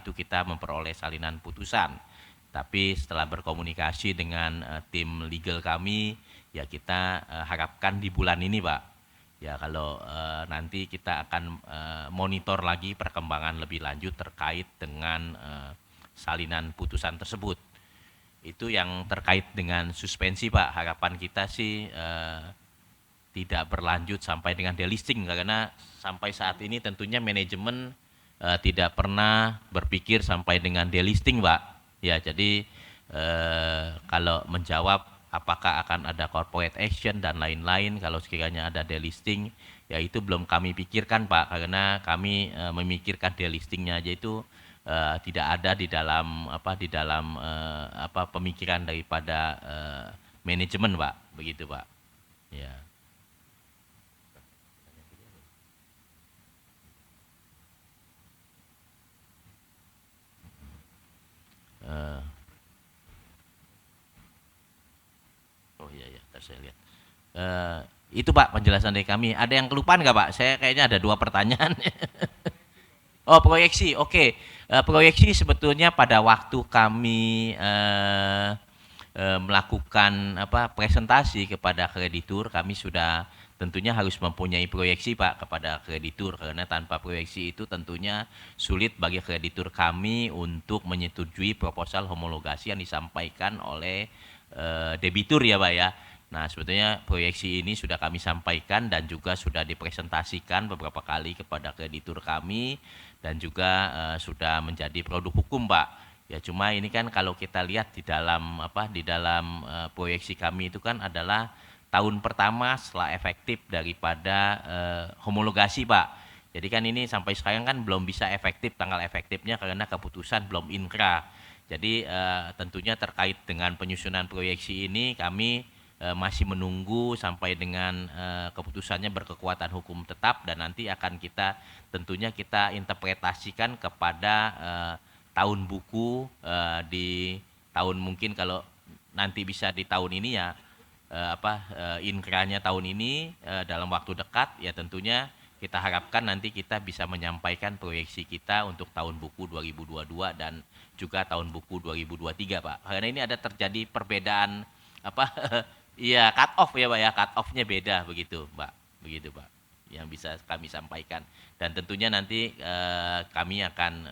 itu kita memperoleh salinan putusan. Tapi setelah berkomunikasi dengan tim legal kami, ya kita harapkan di bulan ini, Pak. Ya, kalau nanti kita akan monitor lagi perkembangan lebih lanjut terkait dengan salinan putusan tersebut. Itu yang terkait dengan suspensi, Pak. Harapan kita sih tidak berlanjut sampai dengan delisting, karena sampai saat ini tentunya manajemen tidak pernah berpikir sampai dengan delisting, Pak. Ya, jadi kalau menjawab apakah akan ada corporate action dan lain-lain kalau sekiranya ada delisting, ya itu belum kami pikirkan, Pak, karena kami memikirkan delistingnya aja itu tidak ada di dalam pemikiran daripada manajemen, Pak, begitu, Pak. Ya. Oh iya ya, saya lihat. Itu, Pak, penjelasan dari kami. Ada yang kelupaan nggak, Pak? Saya kayaknya ada 2 pertanyaan. Oh, proyeksi, oke. Proyeksi sebetulnya pada waktu kami melakukan presentasi kepada kreditur, kami sudah tentunya harus mempunyai proyeksi, Pak, kepada kreditur, karena tanpa proyeksi itu tentunya sulit bagi kreditur kami untuk menyetujui proposal homologasi yang disampaikan oleh debitur, ya, Pak, ya. Nah, sebetulnya proyeksi ini sudah kami sampaikan dan juga sudah dipresentasikan beberapa kali kepada kreditur kami dan juga sudah menjadi produk hukum, Pak. Ya, cuma ini kan kalau kita lihat di dalam proyeksi kami itu kan adalah tahun pertama setelah efektif daripada homologasi, Pak. Jadi kan ini sampai sekarang kan belum bisa efektif, tanggal efektifnya karena keputusan belum inkrah. Jadi tentunya terkait dengan penyusunan proyeksi ini kami masih menunggu sampai dengan keputusannya berkekuatan hukum tetap dan nanti akan tentunya kita interpretasikan kepada tahun buku di tahun mungkin kalau nanti bisa di tahun ini ya inkrahnya tahun ini dalam waktu dekat ya tentunya kita harapkan nanti kita bisa menyampaikan proyeksi kita untuk tahun buku 2022 dan juga tahun buku 2023, Pak. Karena ini ada terjadi perbedaan apa? Iya, cut off ya, Pak ya. Cut off-nya beda begitu, Pak. Begitu, Pak. Yang bisa kami sampaikan. Dan tentunya nanti kami akan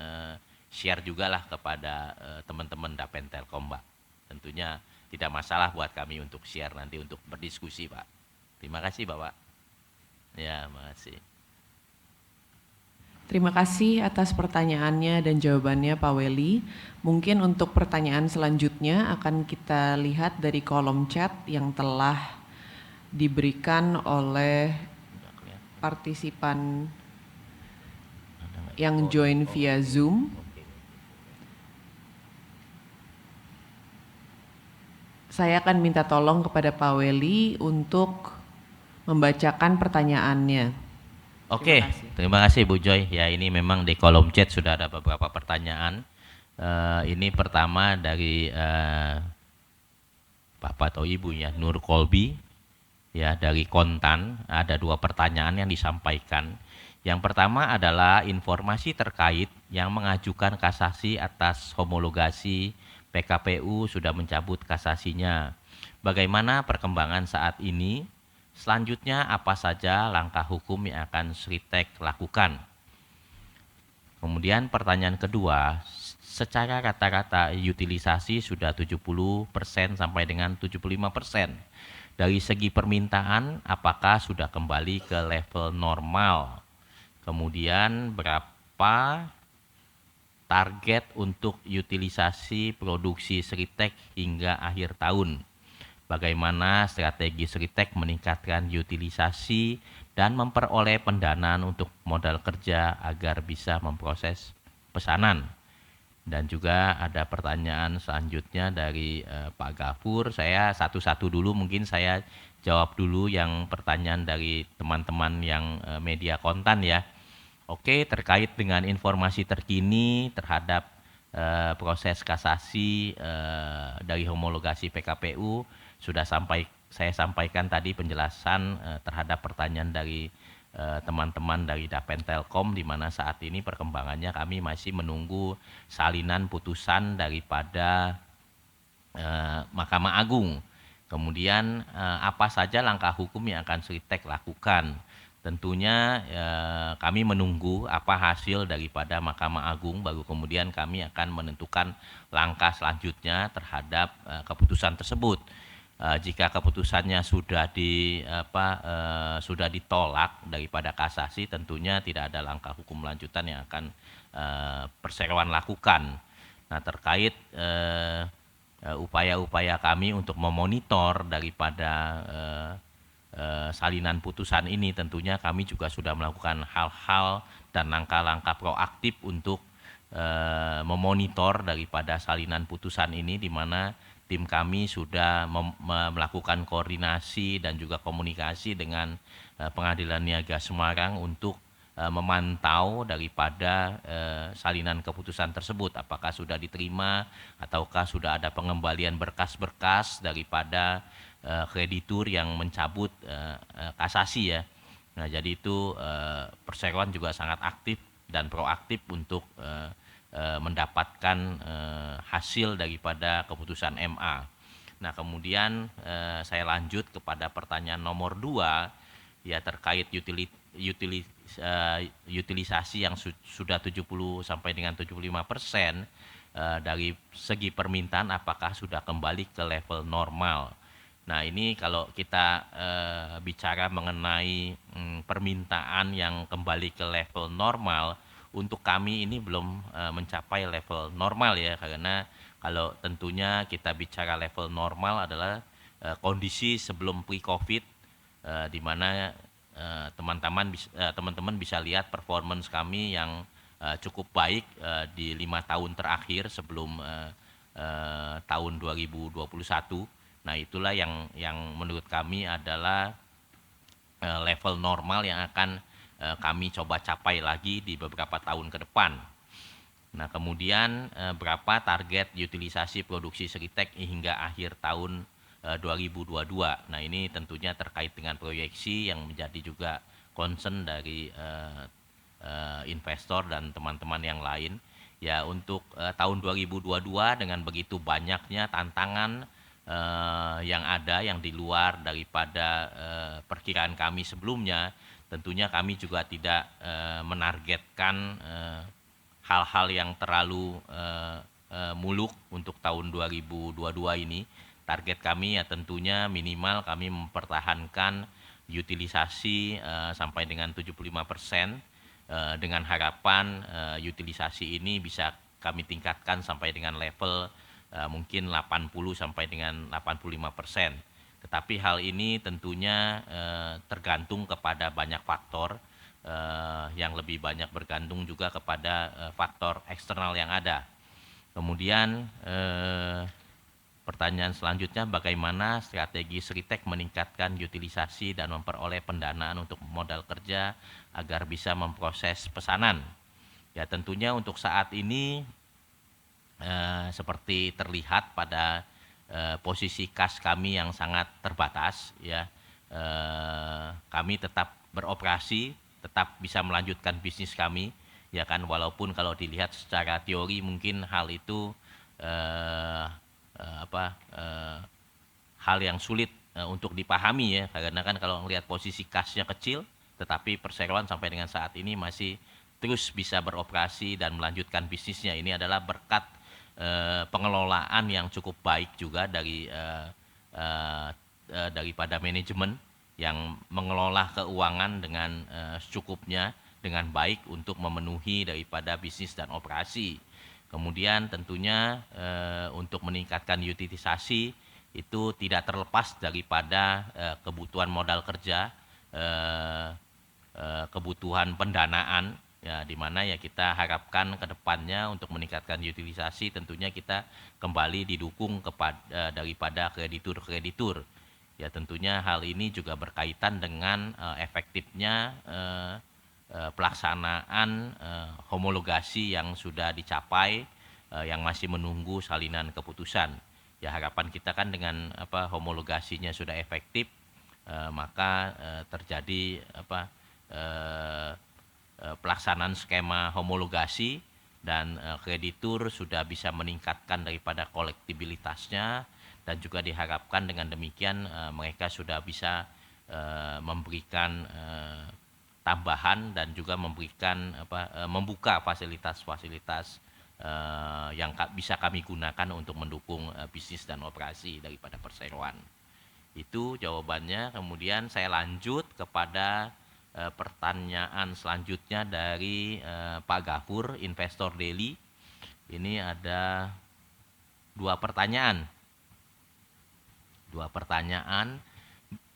share juga lah kepada teman-teman Dapen Telkom, Pak. Tentunya tidak masalah buat kami untuk share nanti untuk berdiskusi, Pak. Terima kasih, Bapak. Ya, makasih. Terima kasih atas pertanyaannya dan jawabannya Pak Weli. Mungkin untuk pertanyaan selanjutnya akan kita lihat dari kolom chat yang telah diberikan oleh partisipan yang join via Zoom. Saya akan minta tolong kepada Pak Weli untuk membacakan pertanyaannya. Oke, terima kasih Bu Joy. Ya, ini memang di kolom chat sudah ada beberapa pertanyaan. Ini pertama dari Bapak atau Ibu ya, Nur Kolbi, ya dari Kontan. Ada 2 pertanyaan yang disampaikan. Yang pertama adalah informasi terkait yang mengajukan kasasi atas homologasi PKPU sudah mencabut kasasinya. Bagaimana perkembangan saat ini? Selanjutnya apa saja langkah hukum yang akan Sritek lakukan? Kemudian pertanyaan kedua, secara rata-rata utilisasi sudah 70% sampai dengan 75%. Dari segi permintaan apakah sudah kembali ke level normal? Kemudian berapa target untuk utilisasi produksi Sritek hingga akhir tahun? Bagaimana strategi Sritek meningkatkan utilisasi dan memperoleh pendanaan untuk modal kerja agar bisa memproses pesanan. Dan juga ada pertanyaan selanjutnya dari Pak Gafur. Saya satu-satu dulu, mungkin saya jawab dulu yang pertanyaan dari teman-teman yang media kontan ya. Oke, terkait dengan informasi terkini terhadap proses kasasi dari homologasi PKPU, sudah saya sampaikan tadi penjelasan terhadap pertanyaan dari teman-teman dari Dapen Telkom, di mana saat ini perkembangannya kami masih menunggu salinan putusan daripada Mahkamah Agung. Kemudian apa saja langkah hukum yang akan Sritek lakukan? Tentunya kami menunggu apa hasil daripada Mahkamah Agung, baru kemudian kami akan menentukan langkah selanjutnya terhadap keputusan tersebut. Jika keputusannya sudah ditolak daripada kasasi, tentunya tidak ada langkah hukum lanjutan yang akan perseroan lakukan. Nah, terkait upaya-upaya kami untuk memonitor daripada salinan putusan ini, tentunya kami juga sudah melakukan hal-hal dan langkah-langkah proaktif untuk memonitor daripada salinan putusan ini, di mana tim kami sudah melakukan koordinasi dan juga komunikasi dengan Pengadilan Niaga Semarang untuk memantau daripada salinan keputusan tersebut, apakah sudah diterima ataukah sudah ada pengembalian berkas-berkas daripada kreditur yang mencabut kasasi ya. Nah, jadi itu perseroan juga sangat aktif dan proaktif untuk mendapatkan hasil daripada keputusan MA. Nah, kemudian saya lanjut kepada pertanyaan nomor 2 ya, terkait utilisasi yang sudah 70 sampai dengan 75%, dari segi permintaan apakah sudah kembali ke level normal. Nah, ini kalau kita bicara mengenai permintaan yang kembali ke level normal, untuk kami ini belum mencapai level normal ya, karena kalau tentunya kita bicara level normal adalah kondisi sebelum pre-COVID, di mana teman-teman bisa lihat performance kami yang cukup baik di 5 tahun terakhir sebelum tahun 2021. Nah, itulah yang menurut kami adalah level normal yang akan kami coba capai lagi di beberapa tahun ke depan. Nah, kemudian berapa target utilisasi produksi Sritek hingga akhir tahun 2022. Nah, ini tentunya terkait dengan proyeksi yang menjadi juga concern dari investor dan teman-teman yang lain. Ya untuk tahun 2022 dengan begitu banyaknya tantangan yang ada yang di luar daripada perkiraan kami sebelumnya, tentunya kami juga tidak menargetkan hal-hal yang terlalu muluk untuk tahun 2022 ini. Target kami ya tentunya minimal kami mempertahankan utilisasi sampai dengan 75%, dengan harapan utilisasi ini bisa kami tingkatkan sampai dengan level mungkin 80 sampai dengan 85%. Tetapi hal ini tentunya tergantung kepada banyak faktor, yang lebih banyak bergantung juga kepada faktor eksternal yang ada. Kemudian pertanyaan selanjutnya, bagaimana strategi Sritek meningkatkan utilisasi dan memperoleh pendanaan untuk modal kerja agar bisa memproses pesanan? Ya tentunya untuk saat ini seperti terlihat pada posisi kas kami yang sangat terbatas, ya kami tetap beroperasi, tetap bisa melanjutkan bisnis kami, ya kan, walaupun kalau dilihat secara teori mungkin hal itu hal yang sulit untuk dipahami, ya, karena kan kalau melihat posisi kasnya kecil tetapi perseroan sampai dengan saat ini masih terus bisa beroperasi dan melanjutkan bisnisnya. Ini adalah berkat pengelolaan yang cukup baik juga dari daripada manajemen yang mengelola keuangan dengan secukupnya, dengan baik untuk memenuhi daripada bisnis dan operasi. Kemudian tentunya untuk meningkatkan utilisasi itu tidak terlepas daripada kebutuhan modal kerja, kebutuhan pendanaan, ya, di mana ya kita harapkan ke depannya untuk meningkatkan utilisasi tentunya kita kembali didukung daripada kreditur-kreditur. Ya tentunya hal ini juga berkaitan dengan efektifnya pelaksanaan homologasi yang sudah dicapai, yang masih menunggu salinan keputusan. Ya harapan kita kan dengan homologasinya sudah efektif, maka terjadi pelaksanaan skema homologasi dan kreditur sudah bisa meningkatkan daripada kolektibilitasnya, dan juga diharapkan dengan demikian mereka sudah bisa memberikan tambahan dan juga memberikan membuka fasilitas-fasilitas yang bisa kami gunakan untuk mendukung bisnis dan operasi daripada perseroan. Itu jawabannya. Kemudian saya lanjut kepada pertanyaan selanjutnya dari Pak Gafur, Investor Daily. Ini ada dua pertanyaan.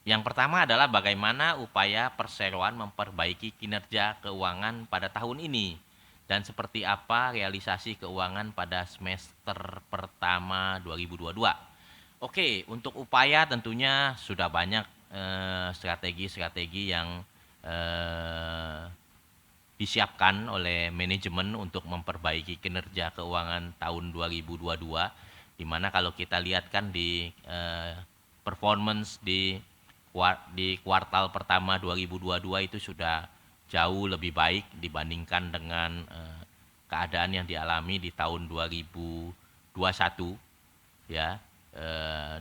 Yang pertama adalah bagaimana upaya perseroan memperbaiki kinerja keuangan pada tahun ini dan seperti apa realisasi keuangan pada semester pertama 2022. Oke, untuk upaya tentunya sudah banyak strategi-strategi yang disiapkan oleh manajemen untuk memperbaiki kinerja keuangan tahun 2022, di mana kalau kita lihat kan di performance di kuartal pertama 2022 itu sudah jauh lebih baik dibandingkan dengan keadaan yang dialami di tahun 2021, ya,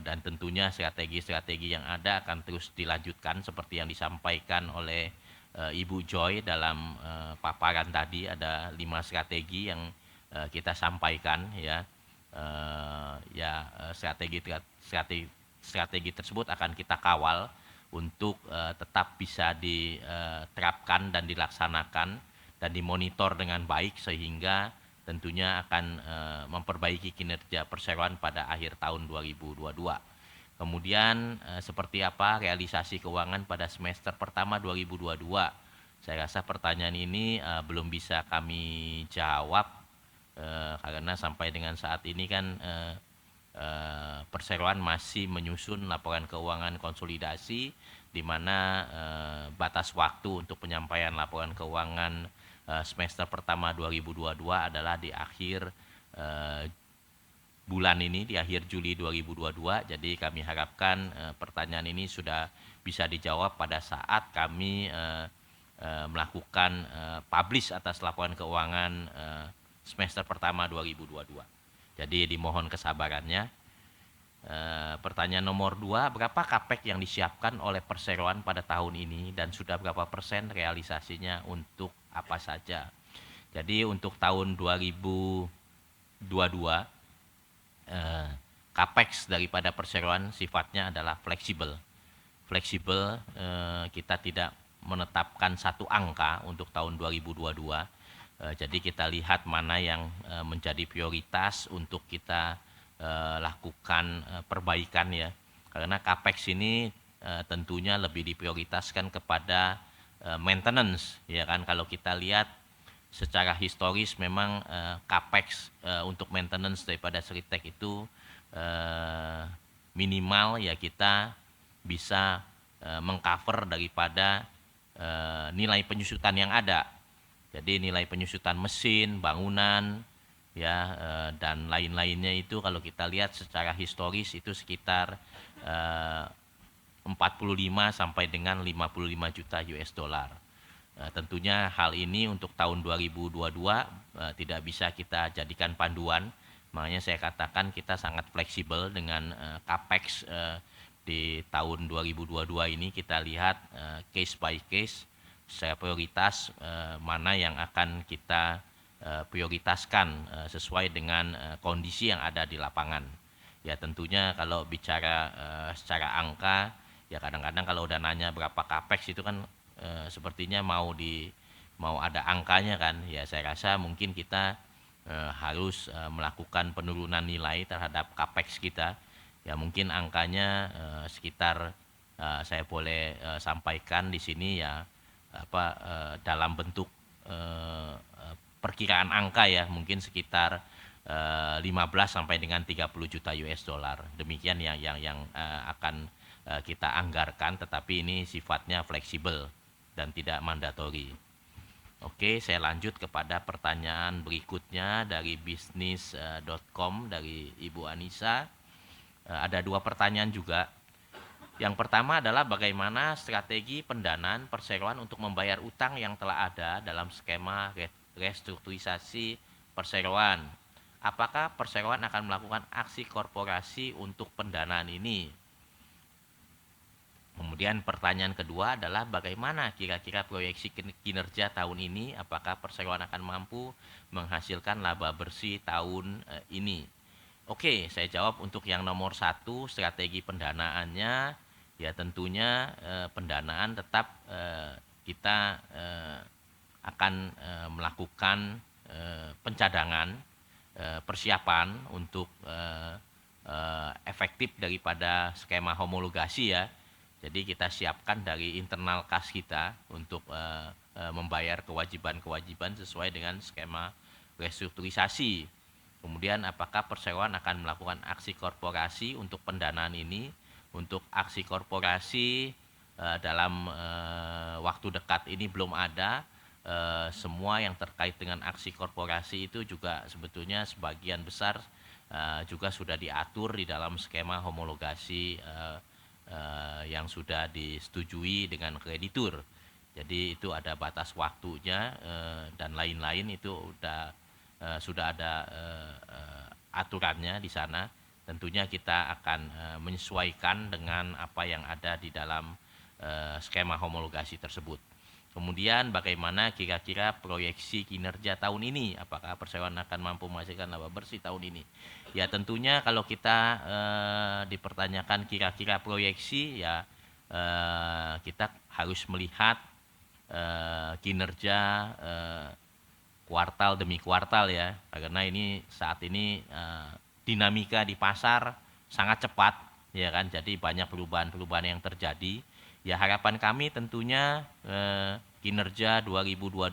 dan tentunya strategi-strategi yang ada akan terus dilanjutkan seperti yang disampaikan oleh Ibu Joy dalam paparan tadi. Ada 5 strategi yang kita sampaikan, ya. Strategi tersebut akan kita kawal untuk tetap bisa diterapkan dan dilaksanakan dan dimonitor dengan baik, sehingga tentunya akan memperbaiki kinerja perseroan pada akhir tahun 2022. Kemudian seperti apa realisasi keuangan pada semester pertama 2022? Saya rasa pertanyaan ini belum bisa kami jawab karena sampai dengan saat ini kan perseroan masih menyusun laporan keuangan konsolidasi, di mana batas waktu untuk penyampaian laporan keuangan semester pertama 2022 adalah di akhir bulan ini, di akhir Juli 2022. Jadi kami harapkan pertanyaan ini sudah bisa dijawab pada saat kami melakukan publish atas laporan keuangan semester pertama 2022. Jadi dimohon kesabarannya. Pertanyaan nomor 2, berapa CAPEX yang disiapkan oleh perseroan pada tahun ini dan sudah berapa persen realisasinya untuk apa saja? Jadi untuk tahun 2022 CAPEX daripada perseroan sifatnya adalah fleksibel. Fleksibel, kita tidak menetapkan satu angka untuk tahun 2022. Jadi kita lihat mana yang menjadi prioritas untuk kita lakukan perbaikan ya, karena CAPEX ini tentunya lebih diprioritaskan kepada maintenance ya kan. Kalau kita lihat secara historis memang CAPEX untuk maintenance daripada Sritek itu minimal ya kita bisa mengcover daripada nilai penyusutan yang ada. Jadi nilai penyusutan mesin, bangunan ya dan lain-lainnya itu kalau kita lihat secara historis itu sekitar 45 sampai dengan 55 juta US dollar. Tentunya hal ini untuk tahun 2022 tidak bisa kita jadikan panduan, makanya saya katakan kita sangat fleksibel dengan CAPEX di tahun 2022 ini. Kita lihat case by case secara prioritas mana yang akan kita prioritaskan sesuai dengan kondisi yang ada di lapangan. Ya tentunya kalau bicara secara angka ya kadang-kadang kalau udah nanya berapa CAPEX itu kan sepertinya mau ada angkanya kan. Ya saya rasa mungkin kita harus melakukan penurunan nilai terhadap CAPEX kita. Ya mungkin angkanya sekitar saya boleh sampaikan di sini ya dalam bentuk perkiraan angka ya, mungkin sekitar 15 sampai dengan 30 juta US dollar. Demikian yang akan kita anggarkan, tetapi ini sifatnya fleksibel dan tidak mandatori. Oke, saya lanjut kepada pertanyaan berikutnya dari bisnis.com dari Ibu Anissa. Ada 2 pertanyaan juga. Yang pertama adalah bagaimana strategi pendanaan perseroan untuk membayar utang yang telah ada dalam skema restrukturisasi perseroan. Apakah perseroan akan melakukan aksi korporasi untuk pendanaan ini? Kemudian pertanyaan kedua adalah bagaimana kira-kira proyeksi kinerja tahun ini, apakah perseroan akan mampu menghasilkan laba bersih tahun ini? Oke, saya jawab untuk yang nomor 1, strategi pendanaannya ya tentunya pendanaan tetap kita akan melakukan pencadangan persiapan untuk efektif daripada skema homologasi ya. Jadi kita siapkan dari internal kas kita untuk membayar kewajiban-kewajiban sesuai dengan skema restrukturisasi. Kemudian apakah perseroan akan melakukan aksi korporasi untuk pendanaan ini? Untuk aksi korporasi dalam waktu dekat ini belum ada. Semua yang terkait dengan aksi korporasi itu juga sebetulnya sebagian besar juga sudah diatur di dalam skema homologasi yang sudah disetujui dengan kreditur. Jadi itu ada batas waktunya dan lain-lain itu sudah ada aturannya di sana. Tentunya kita akan menyesuaikan dengan apa yang ada di dalam skema homologasi tersebut. Kemudian bagaimana kira-kira proyeksi kinerja tahun ini? Apakah perseroan akan mampu menghasilkan laba bersih tahun ini? Ya tentunya kalau kita dipertanyakan kira-kira proyeksi ya kita harus melihat kinerja kuartal demi kuartal ya, karena ini saat ini dinamika di pasar sangat cepat ya kan, jadi banyak perubahan-perubahan yang terjadi. Ya harapan kami tentunya kinerja 2022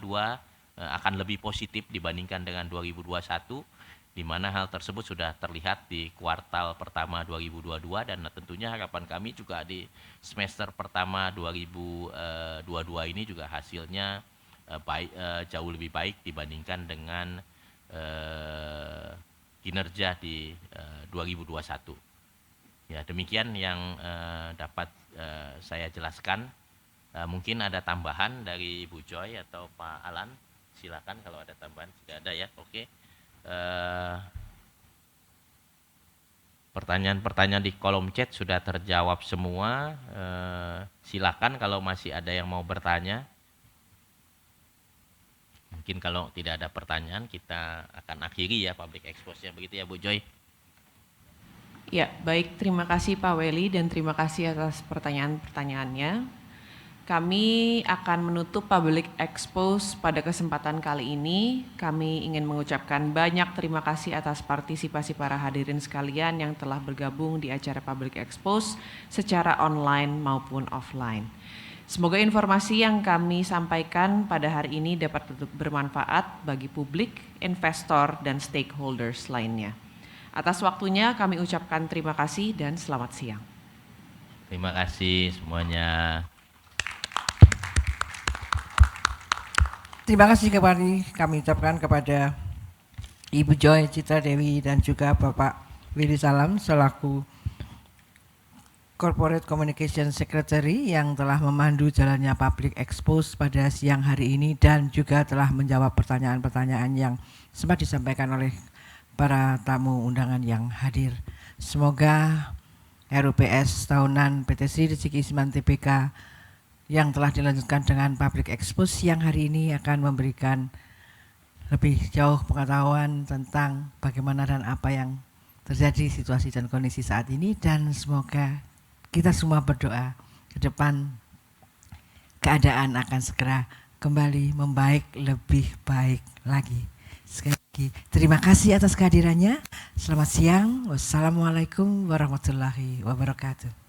akan lebih positif dibandingkan dengan 2021, di mana hal tersebut sudah terlihat di kuartal pertama 2022 dan tentunya harapan kami juga di semester pertama 2022 ini juga hasilnya jauh lebih baik dibandingkan dengan kinerja di 2021. Ya demikian yang dapat saya jelaskan Mungkin ada tambahan dari Bu Joy atau Pak Alan, silakan kalau ada tambahan. Tidak ada ya, oke. Pertanyaan-pertanyaan di kolom chat sudah terjawab semua. Silakan kalau masih ada yang mau bertanya. Mungkin kalau tidak ada pertanyaan kita akan akhiri ya public expose-nya, begitu ya Bu Joy? Ya, baik. Terima kasih Pak Weli dan terima kasih atas pertanyaan-pertanyaannya. Kami akan menutup public expose pada kesempatan kali ini. Kami ingin mengucapkan banyak terima kasih atas partisipasi para hadirin sekalian yang telah bergabung di acara public expose secara online maupun offline. Semoga informasi yang kami sampaikan pada hari ini dapat bermanfaat bagi publik, investor, dan stakeholders lainnya. Atas waktunya kami ucapkan terima kasih dan selamat siang. Terima kasih semuanya. Terima kasih kami ucapkan kepada Ibu Joy Citra Dewi dan juga Bapak Willy Salam selaku Corporate Communication Secretary yang telah memandu jalannya public expose pada siang hari ini dan juga telah menjawab pertanyaan-pertanyaan yang sempat disampaikan oleh para tamu undangan yang hadir. Semoga RUPS tahunan PT Sri Rezeki Isman TBK yang telah dilanjutkan dengan public expose siang hari ini akan memberikan lebih jauh pengetahuan tentang bagaimana dan apa yang terjadi situasi dan kondisi saat ini, dan semoga kita semua berdoa ke depan keadaan akan segera kembali membaik lebih baik lagi. Sekali lagi terima kasih atas kehadirannya. Selamat siang. Wassalamualaikum warahmatullahi wabarakatuh.